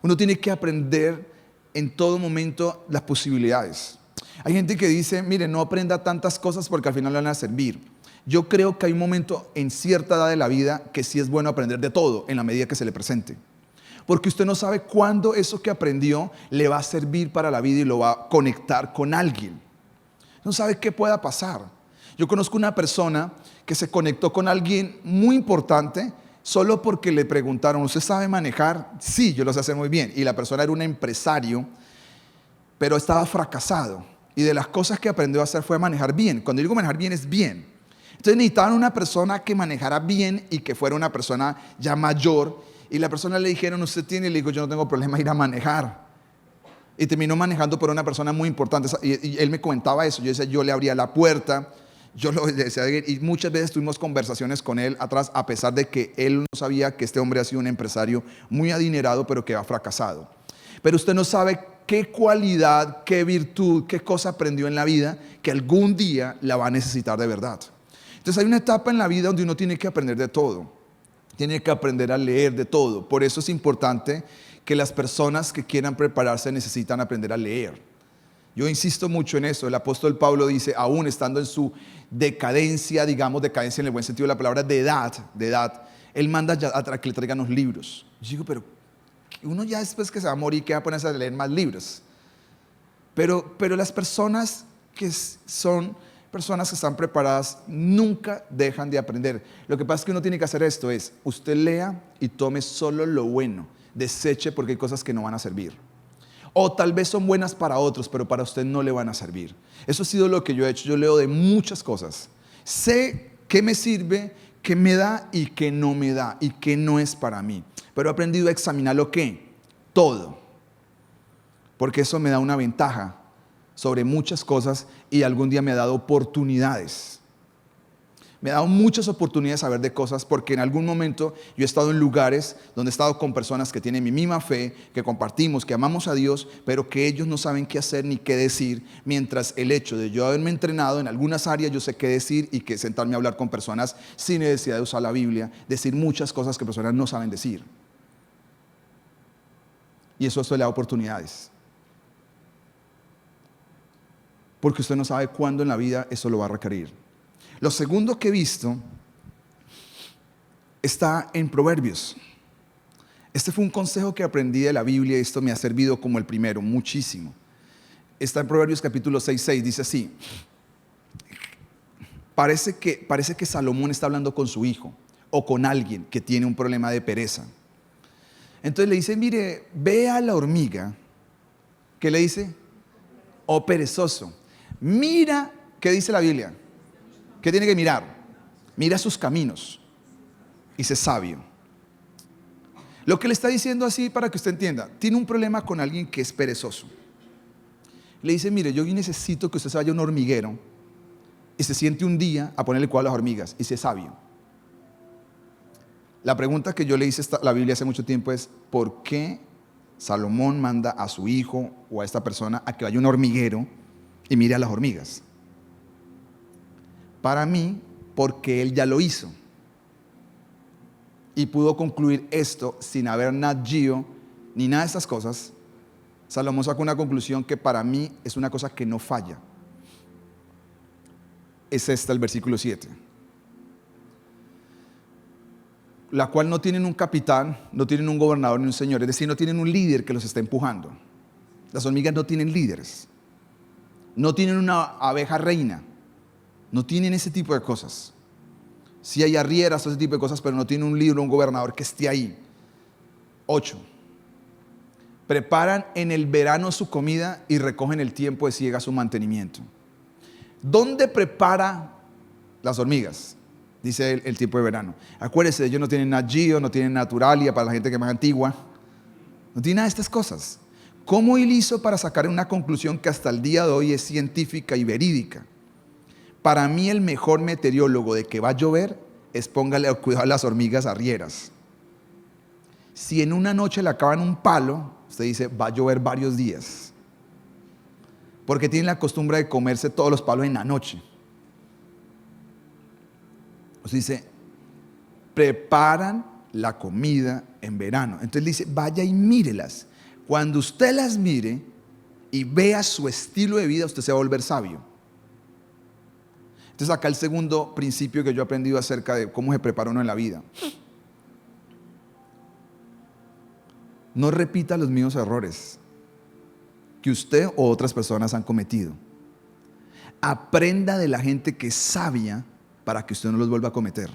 Uno tiene que aprender en todo momento las posibilidades. Hay gente que dice, mire, no aprenda tantas cosas porque al final le van a servir. Yo creo que hay un momento en cierta edad de la vida que sí es bueno aprender de todo en la medida que se le presente. Porque usted no sabe cuándo eso que aprendió le va a servir para la vida y lo va a conectar con alguien. No sabe qué pueda pasar. Yo conozco una persona que se conectó con alguien muy importante solo porque le preguntaron, ¿usted sabe manejar? Sí, yo lo sé hacer muy bien. Y la persona era un empresario, pero estaba fracasado. Y de las cosas que aprendió a hacer fue manejar bien. Cuando digo manejar bien, es bien. Entonces necesitaban una persona que manejara bien y que fuera una persona ya mayor. Y la persona le dijeron, ¿usted tiene? Y le dijo, yo no tengo problema ir a manejar. Y terminó manejando por una persona muy importante. Y él me comentaba eso. Yo decía, yo le abría la puerta. Yo lo decía, y muchas veces tuvimos conversaciones con él atrás, a pesar de que él no sabía que este hombre ha sido un empresario muy adinerado, pero que ha fracasado. Pero usted no sabe qué cualidad, qué virtud, qué cosa aprendió en la vida que algún día la va a necesitar de verdad. Entonces hay una etapa en la vida donde uno tiene que aprender de todo. Tiene que aprender a leer de todo. Por eso es importante que las personas que quieran prepararse necesitan aprender a leer. Yo insisto mucho en eso. El apóstol Pablo dice, aún estando en su decadencia, digamos decadencia en el buen sentido de la palabra, de edad, él manda a que le traigan los libros. Yo digo, pero uno ya después que se va a morir, ¿qué va a ponerse a leer más libros? Pero las personas que son personas que están preparadas nunca dejan de aprender. Lo que pasa es que uno tiene que hacer esto, es usted lea y tome solo lo bueno, deseche porque hay cosas que no van a servir. O tal vez son buenas para otros, pero para usted no le van a servir. Eso ha sido lo que yo he hecho. Yo leo de muchas cosas. Sé qué me sirve, qué me da y qué no me da y qué no es para mí. Pero he aprendido a examinar lo que, todo. Porque eso me da una ventaja sobre muchas cosas y algún día me ha dado oportunidades. Me ha dado muchas oportunidades de saber de cosas porque en algún momento yo he estado en lugares donde he estado con personas que tienen mi misma fe, que compartimos, que amamos a Dios, pero que ellos no saben qué hacer ni qué decir, mientras el hecho de yo haberme entrenado en algunas áreas, yo sé qué decir y que sentarme a hablar con personas sin necesidad de usar la Biblia, decir muchas cosas que personas no saben decir. Y eso a usted le da oportunidades. Porque usted no sabe cuándo en la vida eso lo va a requerir. Lo segundo que he visto está en Proverbios. Este fue un consejo que aprendí de la Biblia y esto me ha servido como el primero, muchísimo. Está en Proverbios capítulo 6:6, dice así. Parece que Salomón está hablando con su hijo o con alguien que tiene un problema de pereza. Entonces le dice, mire, ve a la hormiga. ¿Qué le dice? Oh perezoso. Mira, ¿qué dice la Biblia? ¿Qué tiene que mirar? Mira sus caminos y sé sabio. Lo que le está diciendo así para que usted entienda, tiene un problema con alguien que es perezoso. Le dice, mire, yo necesito que usted se vaya a un hormiguero y se siente un día a ponerle cuidado a las hormigas y sé sabio. La pregunta que yo le hice a la Biblia hace mucho tiempo es, ¿por qué Salomón manda a su hijo o a esta persona a que vaya a un hormiguero y mire a las hormigas? Para mí, porque él ya lo hizo. Y pudo concluir esto sin haber Nat Geo ni nada de estas cosas. Salomón sacó una conclusión que para mí es una cosa que no falla. Es esta, el versículo 7. La cual no tienen un capitán, no tienen un gobernador ni un señor, es decir, no tienen un líder que los esté empujando. Las hormigas no tienen líderes, no tienen una abeja reina, no tienen ese tipo de cosas. Sí hay arrieras, ese tipo de cosas, pero no tienen un líder o un gobernador que esté ahí. 8. Preparan en el verano su comida y recogen el tiempo de siega su mantenimiento. ¿Dónde prepara las hormigas? Dice el tiempo de verano. Acuérdense, ellos no tienen Nat Geo, no tienen Naturalia para la gente que es más antigua. No tiene nada de estas cosas. ¿Cómo él hizo para sacar una conclusión que hasta el día de hoy es científica y verídica? Para mí el mejor meteorólogo de que va a llover es póngale cuidado a las hormigas arrieras. Si en una noche le acaban un palo, usted dice va a llover varios días. Porque tienen la costumbre de comerse todos los palos en la noche. Usted dice, preparan la comida en verano. Entonces dice, vaya y mírelas. Cuando usted las mire y vea su estilo de vida, usted se va a volver sabio. Entonces acá el segundo principio que yo he aprendido acerca de cómo se prepara uno en la vida. No repita los mismos errores que usted o otras personas han cometido. Aprenda de la gente que es sabia para que usted no los vuelva a cometer.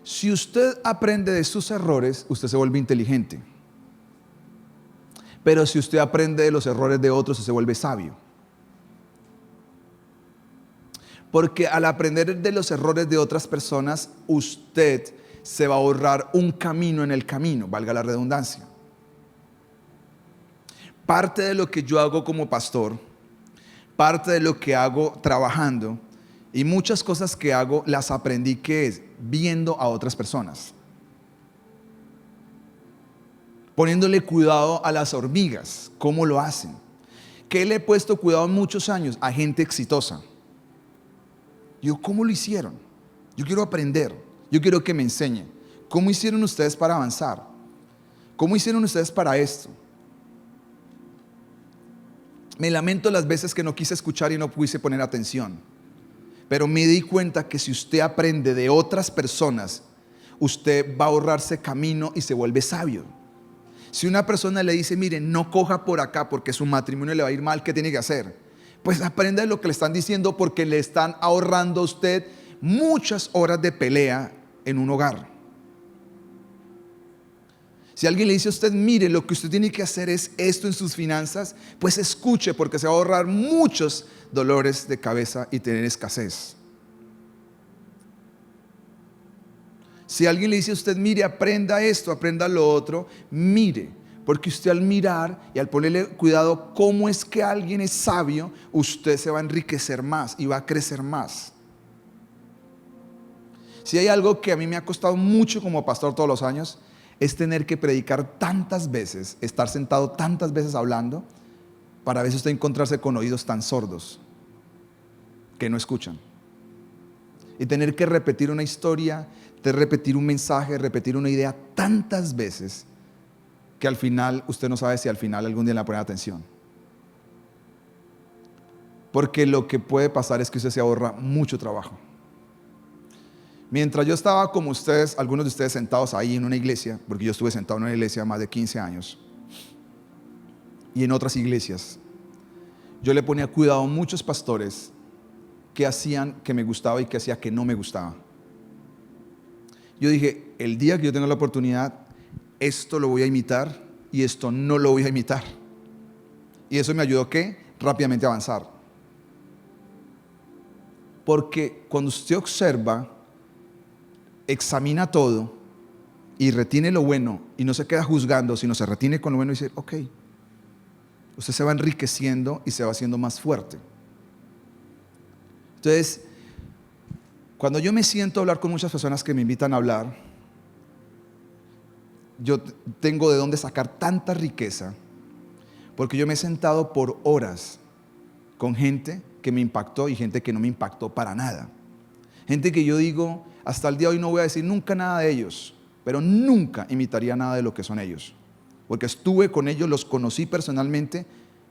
Si usted aprende de sus errores, usted se vuelve inteligente. Pero si usted aprende de los errores de otros, usted se vuelve sabio. Porque al aprender de los errores de otras personas, usted se va a ahorrar un camino en el camino, valga la redundancia. Parte de lo que yo hago como pastor, parte de lo que hago trabajando y muchas cosas que hago las aprendí que es viendo a otras personas. Poniéndole cuidado a las hormigas, cómo lo hacen. ¿Qué le he puesto cuidado muchos años? A gente exitosa. Yo, ¿cómo lo hicieron? Yo quiero aprender, yo quiero que me enseñen. ¿Cómo hicieron ustedes para avanzar? ¿Cómo hicieron ustedes para esto? Me lamento las veces que no quise escuchar y no pude poner atención. Pero me di cuenta que si usted aprende de otras personas, usted va a ahorrarse camino y se vuelve sabio. Si una persona le dice, mire, no coja por acá porque su matrimonio le va a ir mal, ¿qué tiene que hacer? Pues aprenda de lo que le están diciendo porque le están ahorrando a usted muchas horas de pelea en un hogar. Si alguien le dice a usted, mire, lo que usted tiene que hacer es esto en sus finanzas, pues escuche porque se va a ahorrar muchos dolores de cabeza y tener escasez. Si alguien le dice a usted, mire, aprenda esto, aprenda lo otro, mire, porque usted al mirar y al ponerle cuidado cómo es que alguien es sabio, usted se va a enriquecer más y va a crecer más. Si hay algo que a mí me ha costado mucho como pastor todos los años, es tener que predicar tantas veces, estar sentado tantas veces hablando, para a veces usted encontrarse con oídos tan sordos que no escuchan. Y tener que repetir una historia, de repetir un mensaje, repetir una idea tantas veces que al final usted no sabe si al final algún día le va a poner atención. Porque lo que puede pasar es que usted se ahorra mucho trabajo. Mientras yo estaba como ustedes, algunos de ustedes sentados ahí en una iglesia, porque yo estuve sentado en una iglesia más de 15 años, y en otras iglesias, yo le ponía cuidado a muchos pastores que hacían que me gustaba y que hacía que no me gustaba. Yo dije, el día que yo tenga la oportunidad, esto lo voy a imitar y esto no lo voy a imitar. Y eso me ayudó ¿qué? Rápidamente a avanzar. Porque cuando usted observa, examina todo y retiene lo bueno y no se queda juzgando, sino se retiene con lo bueno y dice, ok, usted se va enriqueciendo y se va haciendo más fuerte. Entonces, cuando yo me siento a hablar con muchas personas que me invitan a hablar, yo tengo de dónde sacar tanta riqueza, porque yo me he sentado por horas con gente que me impactó y gente que no me impactó para nada. Gente que yo digo, hasta el día de hoy no voy a decir nunca nada de ellos, pero nunca imitaría nada de lo que son ellos. Porque estuve con ellos, los conocí personalmente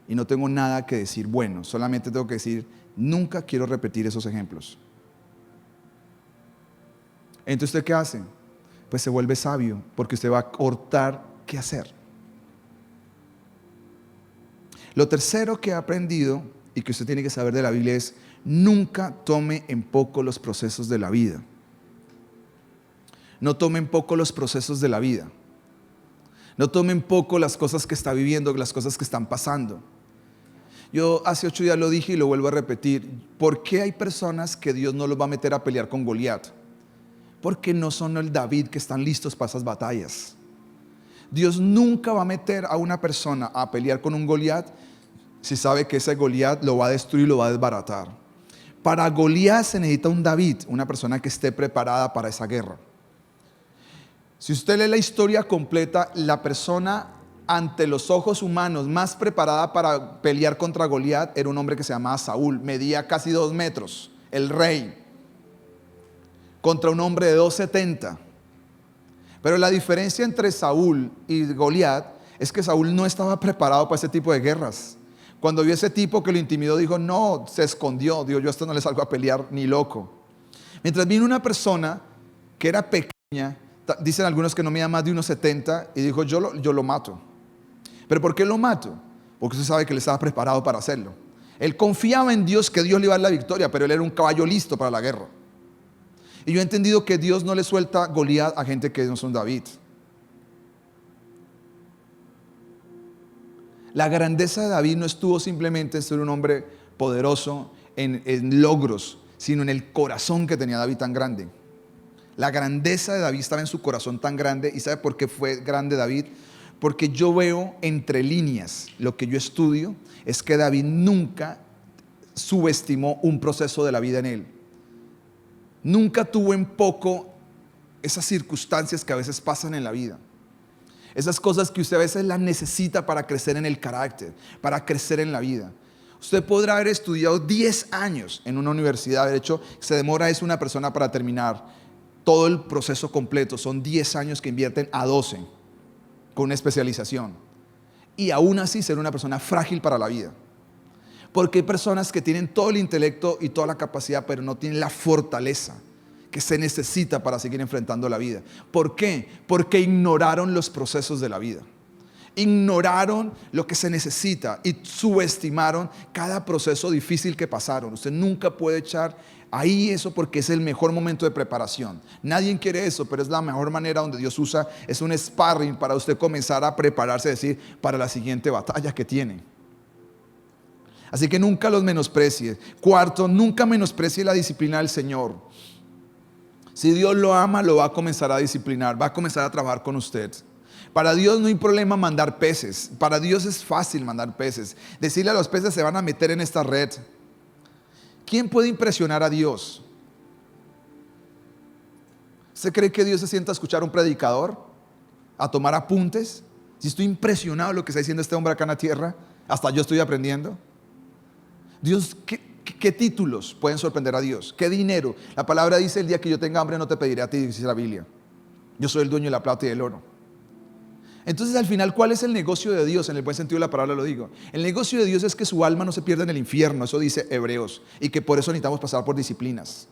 y no tengo nada que decir bueno. Solamente tengo que decir, nunca quiero repetir esos ejemplos. Entonces, ¿usted qué hace? Pues se vuelve sabio, porque usted va a cortar qué hacer. Lo tercero que he aprendido y que usted tiene que saber de la Biblia es, nunca tome en poco los procesos de la vida. No tome en poco los procesos de la vida. No tome en poco las cosas que está viviendo, las cosas que están pasando. Yo hace 8 días lo dije y lo vuelvo a repetir. ¿Por qué hay personas que Dios no los va a meter a pelear con Goliat? Porque no son el David que están listos para esas batallas. Dios nunca va a meter a una persona a pelear con un Goliat si sabe que ese Goliat lo va a destruir, lo va a desbaratar. Para Goliat se necesita un David, una persona que esté preparada para esa guerra. Si usted lee la historia completa, la persona ante los ojos humanos más preparada para pelear contra Goliat era un hombre que se llamaba Saúl, medía casi 2 metros, el rey, contra un hombre de 2,70. Pero la diferencia entre Saúl y Goliat es que Saúl no estaba preparado para ese tipo de guerras. Cuando vio ese tipo que lo intimidó, dijo, no, se escondió, dijo, yo a esto no le salgo a pelear ni loco. Mientras vino una persona que era pequeña, dicen algunos que no medía más de 1,70, y dijo, yo lo mato. ¿Pero por qué lo mato? Porque usted sabe que él estaba preparado para hacerlo. Él confiaba en Dios, que Dios le iba a dar la victoria, pero él era un caballo listo para la guerra. Y yo he entendido que Dios no le suelta Goliat a gente que no son David. La grandeza de David no estuvo simplemente en ser un hombre poderoso en logros, sino en el corazón que tenía David tan grande. La grandeza de David estaba en su corazón tan grande. ¿Y sabe por qué fue grande David? Porque yo veo entre líneas, lo que yo estudio es que David nunca subestimó un proceso de la vida en él. Nunca tuvo en poco esas circunstancias que a veces pasan en la vida. Esas cosas que usted a veces las necesita para crecer en el carácter, para crecer en la vida. Usted podrá haber estudiado 10 años en una universidad. De hecho, se demora una persona para terminar todo el proceso completo. Son 10 años que invierten a 12 con una especialización. Y aún así ser una persona frágil para la vida. Porque hay personas que tienen todo el intelecto y toda la capacidad, pero no tienen la fortaleza que se necesita para seguir enfrentando la vida. ¿Por qué? Porque ignoraron los procesos de la vida. Ignoraron lo que se necesita y subestimaron cada proceso difícil que pasaron. Usted nunca puede echar ahí eso porque es el mejor momento de preparación. Nadie quiere eso, pero es la mejor manera donde Dios usa, es un sparring para usted comenzar a prepararse, es decir, para la siguiente batalla que tiene. Así que nunca los menosprecie. Cuarto, nunca menosprecie la disciplina del Señor. Si Dios lo ama, lo va a comenzar a disciplinar, va a comenzar a trabajar con usted. Para Dios no hay problema mandar peces. Para Dios es fácil mandar peces. Decirle a los peces se van a meter en esta red. ¿Quién puede impresionar a Dios? ¿Usted cree que Dios se sienta a escuchar a un predicador? ¿A tomar apuntes? Si estoy impresionado de lo que está diciendo este hombre acá en la tierra, hasta yo estoy aprendiendo. Dios, ¿Qué títulos pueden sorprender a Dios? ¿Qué dinero? La palabra dice: el día que yo tenga hambre no te pediré a ti, dice la Biblia. Yo soy el dueño de la plata y del oro. Entonces, al final, ¿cuál es el negocio de Dios? En el buen sentido de la palabra lo digo. El negocio de Dios es que su alma no se pierda en el infierno, eso dice Hebreos, y que por eso necesitamos pasar por disciplinas.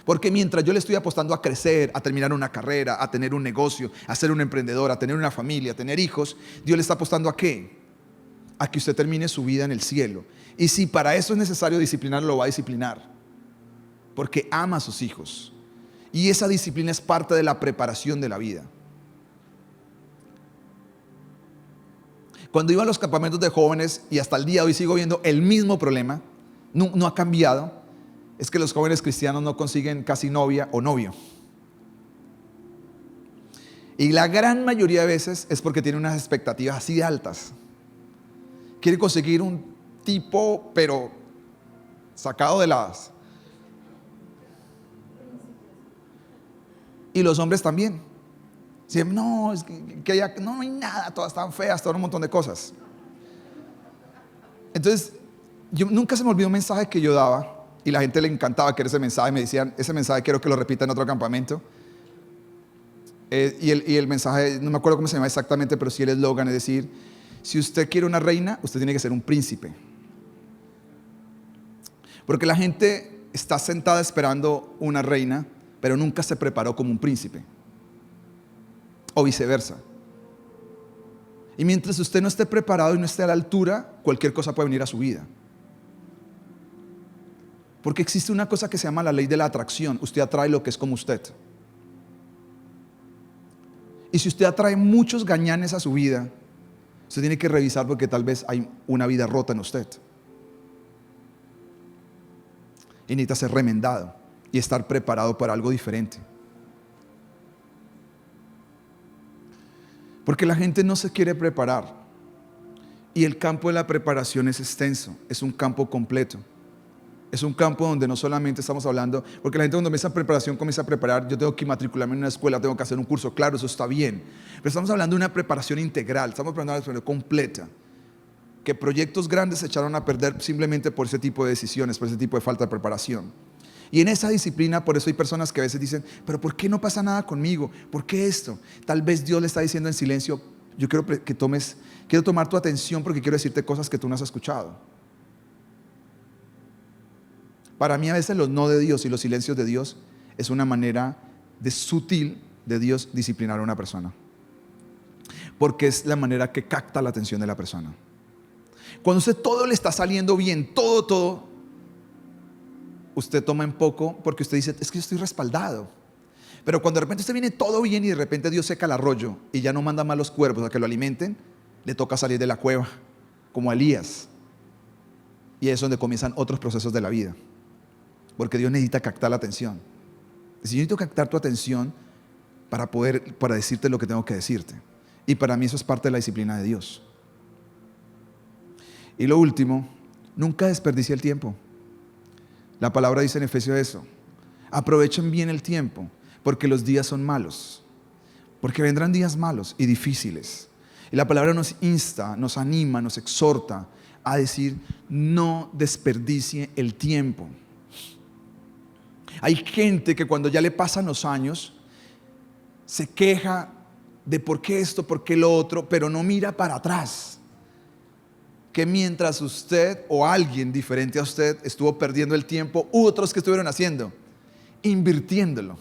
Porque mientras yo le estoy apostando a crecer, a terminar una carrera, a tener un negocio, a ser un emprendedor, a tener una familia, a tener hijos, Dios le está apostando ¿a qué? A que usted termine su vida en el cielo. Y si para eso es necesario disciplinar, lo va a disciplinar. Porque ama a sus hijos. Y esa disciplina es parte de la preparación de la vida. Cuando iba a los campamentos de jóvenes, y hasta el día de hoy sigo viendo el mismo problema, no ha cambiado, es que los jóvenes cristianos no consiguen casi novia o novio. Y la gran mayoría de veces es porque tienen unas expectativas así de altas. Quiere conseguir un tipo, pero sacado de las... Y los hombres también. Dicen: no, es que ya no hay nada, todas están feas, todo un montón de cosas. Entonces, nunca se me olvidó un mensaje que yo daba, y la gente le encantaba que era ese mensaje. Me decían: ese mensaje quiero que lo repita en otro campamento. Y el mensaje, no me acuerdo cómo se llama exactamente, pero sí el eslogan es decir: si usted quiere una reina, usted tiene que ser un príncipe. Porque la gente está sentada esperando una reina, pero nunca se preparó como un príncipe. O viceversa. Y mientras usted no esté preparado y no esté a la altura, cualquier cosa puede venir a su vida. Porque existe una cosa que se llama la ley de la atracción. Usted atrae lo que es como usted. Y si usted atrae muchos gañanes a su vida, usted tiene que revisar, porque tal vez hay una vida rota en usted. Y necesita ser remendado y estar preparado para algo diferente. Porque la gente no se quiere preparar. Y el campo de la preparación es extenso, es un campo completo. Es un campo donde no solamente estamos hablando, porque la gente cuando comienza preparación comienza a preparar: yo tengo que matricularme en una escuela, tengo que hacer un curso. Claro, eso está bien, pero estamos hablando de una preparación integral, estamos hablando de una preparación completa, que proyectos grandes se echaron a perder simplemente por ese tipo de decisiones, por ese tipo de falta de preparación. Y en esa disciplina, por eso hay personas que a veces dicen: pero ¿por qué no pasa nada conmigo? ¿Por qué esto? Tal vez Dios le está diciendo en silencio: yo quiero tomar tu atención, porque quiero decirte cosas que tú no has escuchado. Para mí, a veces los no de Dios y los silencios de Dios es una manera sutil de Dios disciplinar a una persona, porque es la manera que capta la atención de la persona. Cuando usted todo le está saliendo bien, todo, usted toma en poco, porque usted dice: es que yo estoy respaldado. Pero cuando de repente usted viene todo bien y de repente Dios seca el arroyo y ya no manda más los cuervos a que lo alimenten, le toca salir de la cueva, como a Elías. Y es donde comienzan otros procesos de la vida, porque Dios necesita captar la atención. Si yo necesito captar tu atención para decirte lo que tengo que decirte. Y para mí eso es parte de la disciplina de Dios. Y lo último, nunca desperdicie el tiempo. La palabra dice en Efesios eso: aprovechen bien el tiempo, porque los días son malos. Porque vendrán días malos y difíciles. Y la palabra nos insta, nos anima, nos exhorta a decir: no desperdicie el tiempo. Hay gente que cuando ya le pasan los años se queja de por qué esto, por qué lo otro, pero no mira para atrás. Que mientras usted o alguien diferente a usted estuvo perdiendo el tiempo, otros que estuvieron haciendo, invirtiéndolo,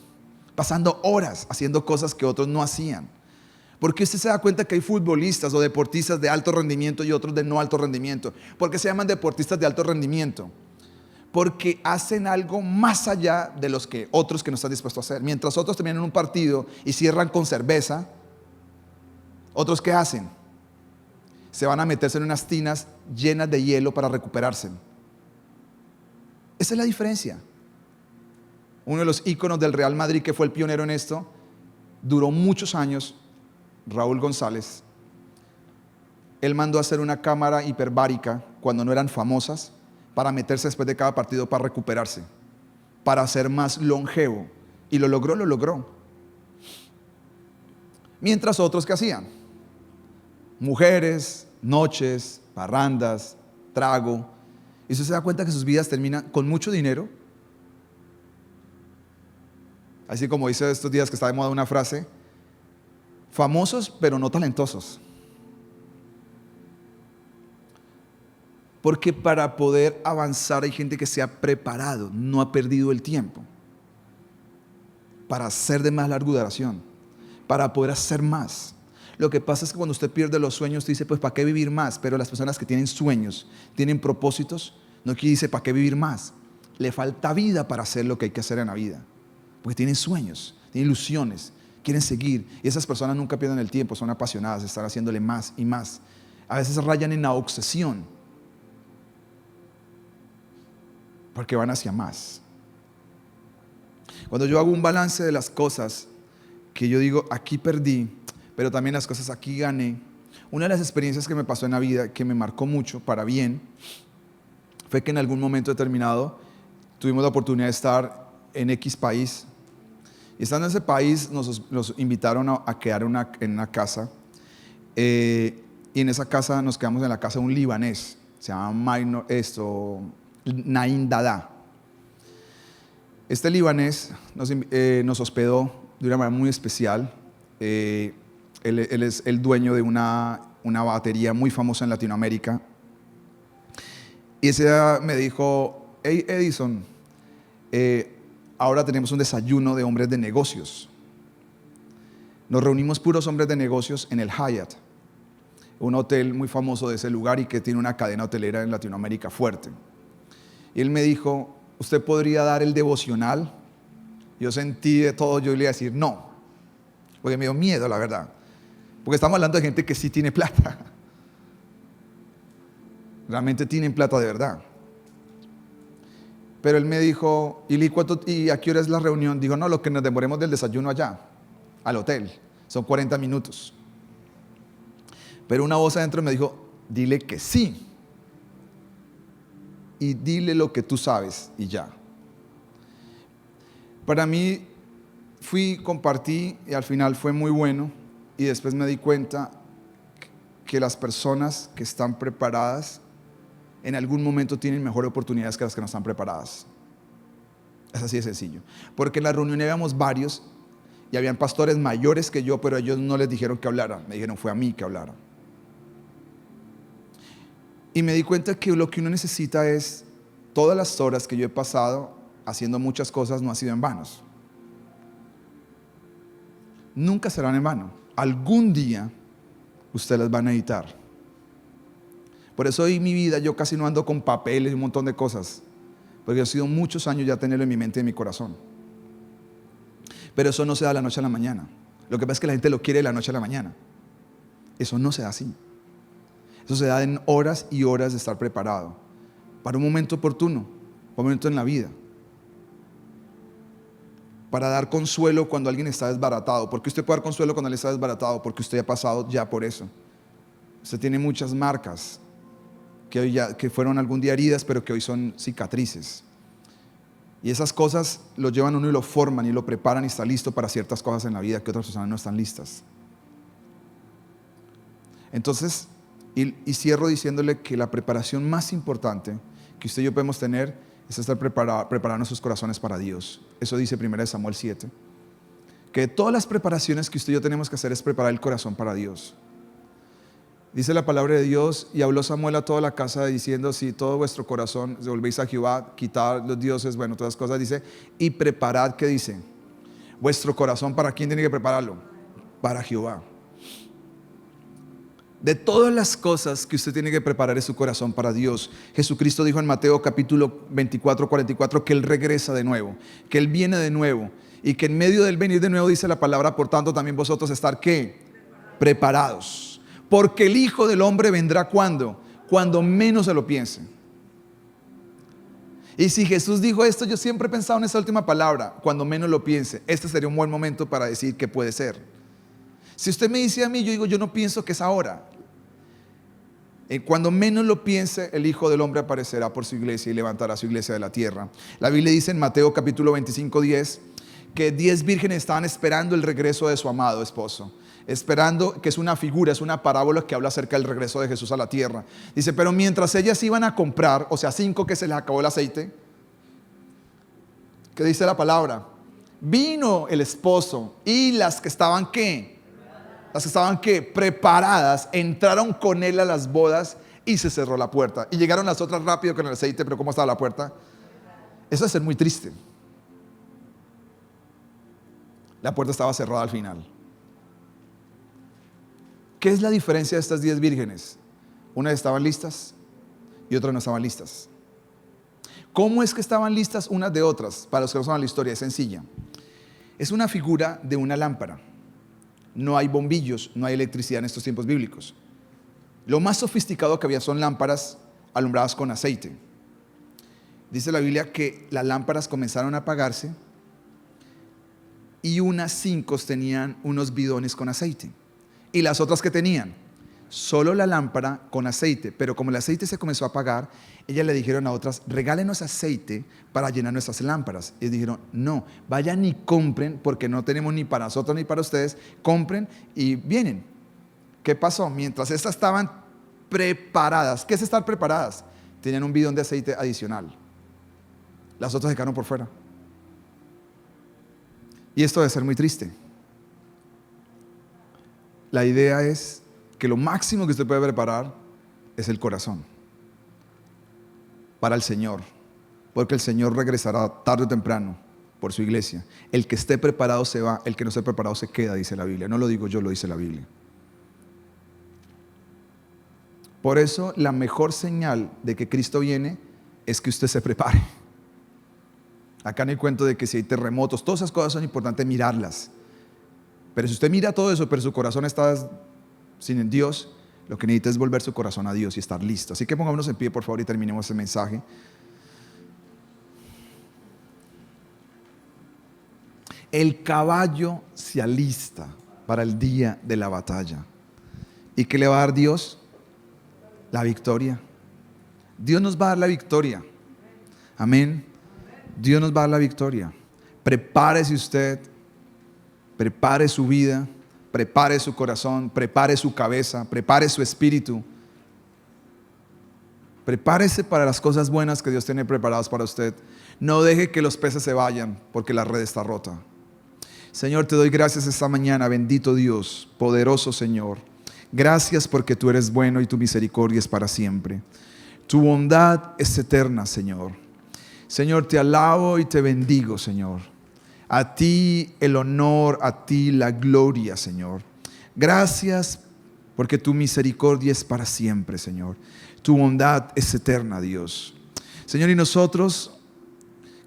pasando horas haciendo cosas que otros no hacían. Porque usted se da cuenta que hay futbolistas o deportistas de alto rendimiento y otros de no alto rendimiento. ¿Por qué se llaman deportistas de alto rendimiento? Porque hacen algo más allá de los que otros que no están dispuestos a hacer. Mientras otros terminan un partido y cierran con cerveza, otros ¿qué hacen? Se van a meterse en unas tinas llenas de hielo para recuperarse. Esa es la diferencia. Uno de los íconos del Real Madrid, que fue el pionero en esto, duró muchos años, Raúl González. Él mandó a hacer una cámara hiperbárica cuando no eran famosas, para meterse después de cada partido para recuperarse, para ser más longevo. Y lo logró. Mientras otros, ¿qué hacían? Mujeres, noches, parrandas, trago. Y usted se da cuenta que sus vidas terminan con mucho dinero. Así como dice estos días que está de moda una frase: famosos pero no talentosos. Porque para poder avanzar hay gente que se ha preparado, no ha perdido el tiempo para hacer de más larga duración, para poder hacer más. Lo que pasa es que cuando usted pierde los sueños, usted dice, pues ¿para qué vivir más? Pero las personas que tienen sueños, tienen propósitos, no dice, ¿para qué vivir más? Le falta vida para hacer lo que hay que hacer en la vida. Porque tienen sueños, tienen ilusiones, quieren seguir. Y esas personas nunca pierden el tiempo, son apasionadas de estar haciéndole más y más. A veces rayan en la obsesión, porque van hacia más. Cuando yo hago un balance de las cosas que yo digo, aquí perdí, pero también las cosas aquí gané. Una de las experiencias que me pasó en la vida, que me marcó mucho para bien, fue que en algún momento determinado tuvimos la oportunidad de estar en X país. Y estando en ese país nos invitaron a quedar en una casa. Y en esa casa nos quedamos en la casa de un libanés. Se llama Naim Dada. Este libanés nos hospedó de una manera muy especial. Él es el dueño de una batería muy famosa en Latinoamérica. Y ese día me dijo, hey Edison, ahora tenemos un desayuno de hombres de negocios. Nos reunimos puros hombres de negocios en el Hyatt, un hotel muy famoso de ese lugar y que tiene una cadena hotelera en Latinoamérica fuerte. Y él me dijo, ¿usted podría dar el devocional? Yo sentí de todo, yo le iba a decir no, porque me dio miedo, la verdad. Porque estamos hablando de gente que sí tiene plata. Realmente tienen plata de verdad. Pero él me dijo, ¿y a qué hora es la reunión? Digo, no, lo que nos demoremos del desayuno allá, al hotel, son 40 minutos. Pero una voz adentro me dijo, dile que sí. Y dile lo que tú sabes y ya. Para mí, compartí y al final fue muy bueno. Y después me di cuenta que las personas que están preparadas en algún momento tienen mejores oportunidades que las que no están preparadas. Es así de sencillo. Porque en la reunión habíamos varios y habían pastores mayores que yo, pero ellos no les dijeron que hablara, me dijeron fue a mí que hablara. Y me di cuenta que lo que uno necesita es, todas las horas que yo he pasado haciendo muchas cosas no han sido en vanos. Nunca serán en vano. Algún día ustedes las van a necesitar. Por eso hoy en mi vida yo casi no ando con papeles y un montón de cosas, porque ha sido muchos años ya tenerlo en mi mente y en mi corazón. Pero eso no se da de la noche a la mañana. Lo que pasa es que la gente lo quiere de la noche a la mañana. Eso no se da así. Eso se da en horas y horas de estar preparado para un momento oportuno, un momento en la vida, para dar consuelo cuando alguien está desbaratado. ¿Por qué usted puede dar consuelo cuando él está desbaratado? Porque usted ha pasado ya por eso. Usted tiene muchas marcas que fueron algún día heridas, pero que hoy son cicatrices. Y esas cosas lo llevan a uno y lo forman y lo preparan y está listo para ciertas cosas en la vida que otras personas no están listas. Entonces, y cierro diciéndole que la preparación más importante que usted y yo podemos tener es estar preparando nuestros corazones para Dios. Eso dice 1 Samuel 7. Que todas las preparaciones que usted y yo tenemos que hacer es preparar el corazón para Dios. Dice la palabra de Dios, y habló Samuel a toda la casa diciendo, si todo vuestro corazón se volvéis a Jehová, quitad los dioses, bueno, todas las cosas, dice, y preparad, ¿qué dice? Vuestro corazón, ¿para quién tiene que prepararlo? Para Jehová. De todas las cosas que usted tiene que preparar es su corazón para Dios. Jesucristo dijo en Mateo capítulo 24, 44 que Él regresa de nuevo, que Él viene de nuevo y que en medio del venir de nuevo dice la palabra, por tanto también vosotros estar ¿qué? Preparados. Porque el Hijo del Hombre vendrá ¿cuándo? Cuando menos se lo piense. Y si Jesús dijo esto, yo siempre he pensado en esa última palabra, cuando menos lo piense. Este sería un buen momento para decir que puede ser. Si usted me dice a mí, yo digo, yo no pienso que es ahora. Cuando menos lo piense, el Hijo del Hombre aparecerá por su iglesia y levantará su iglesia de la tierra. La Biblia dice en Mateo capítulo 25, 10, que 10 vírgenes estaban esperando el regreso de su amado esposo. esperando, que es una figura, es una parábola que habla acerca del regreso de Jesús a la tierra. Dice, pero mientras ellas iban a comprar, o sea, 5 que se les acabó el aceite, ¿qué dice la palabra? Vino el esposo y las que estaban ¿qué? Las que estaban ¿qué? Preparadas, entraron con él a las bodas y se cerró la puerta. Y llegaron las otras rápido con el aceite, pero ¿cómo estaba la puerta? Eso es ser muy triste. La puerta estaba cerrada al final. ¿Qué es la diferencia de estas 10 vírgenes? Unas estaban listas y otras no estaban listas. ¿Cómo es que estaban listas unas de otras? Para los que no saben la historia, es sencilla. Es una figura de una lámpara. No hay bombillos, no hay electricidad en estos tiempos bíblicos. Lo más sofisticado que había son lámparas alumbradas con aceite. Dice la Biblia que las lámparas comenzaron a apagarse y unas 5 tenían unos bidones con aceite. ¿Y las otras que tenían? Solo la lámpara con aceite. Pero como el aceite se comenzó a apagar, ellas le dijeron a otras, regálenos aceite para llenar nuestras lámparas. Y dijeron, no, vayan y compren, porque no tenemos ni para nosotros ni para ustedes. Compren y vienen. ¿Qué pasó? Mientras estas estaban preparadas. ¿Qué es estar preparadas? Tenían un bidón de aceite adicional. Las otras se quedaron por fuera. Y esto debe ser muy triste. La idea es que lo máximo que usted puede preparar es el corazón para el Señor, porque el Señor regresará tarde o temprano por su iglesia. El que esté preparado se va, el que no esté preparado se queda, dice la Biblia. No lo digo yo, lo dice la Biblia. Por eso la mejor señal de que Cristo viene es que usted se prepare. Acá no hay cuento de que si hay terremotos, todas esas cosas son importantes mirarlas. Pero si usted mira todo eso, pero su corazón está sin Dios, lo que necesita es volver su corazón a Dios y estar listo. Así que pongámonos en pie, por favor, y terminemos este mensaje. El caballo se alista para el día de la batalla. ¿Y qué le va a dar Dios? La victoria. Dios nos va a dar la victoria. Amén. Dios nos va a dar la victoria. Prepárese usted, prepare su vida, prepare su corazón, prepare su cabeza, prepare su espíritu. Prepárese para las cosas buenas que Dios tiene preparadas para usted. No deje que los peces se vayan porque la red está rota. Señor, te doy gracias esta mañana, bendito Dios, poderoso Señor. Gracias porque tú eres bueno y tu misericordia es para siempre. Tu bondad es eterna, Señor. Señor, te alabo y te bendigo, Señor. A ti el honor, a ti la gloria, Señor. Gracias porque tu misericordia es para siempre, Señor. Tu bondad es eterna, Dios. Señor, y nosotros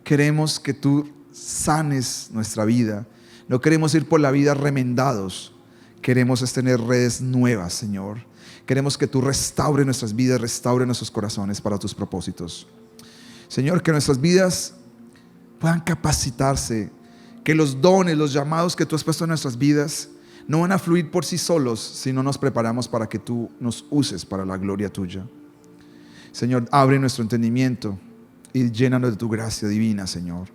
queremos que tú sanes nuestra vida. No queremos ir por la vida remendados. Queremos tener redes nuevas, Señor. Queremos que tú restaures nuestras vidas, restaures nuestros corazones para tus propósitos. Señor, que nuestras vidas puedan capacitarse, que los dones, los llamados que tú has puesto en nuestras vidas no van a fluir por sí solos, sino nos preparamos para que tú nos uses para la gloria tuya. Señor, abre nuestro entendimiento y llénanos de tu gracia divina, Señor.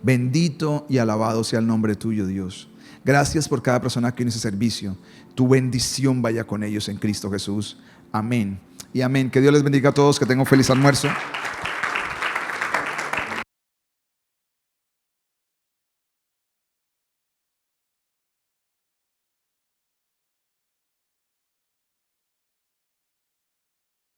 Bendito y alabado sea el nombre tuyo, Dios. Gracias por cada persona que viene a ese servicio. Tu bendición vaya con ellos en Cristo Jesús. Amén y amén. Que Dios les bendiga a todos, que tengan un feliz almuerzo.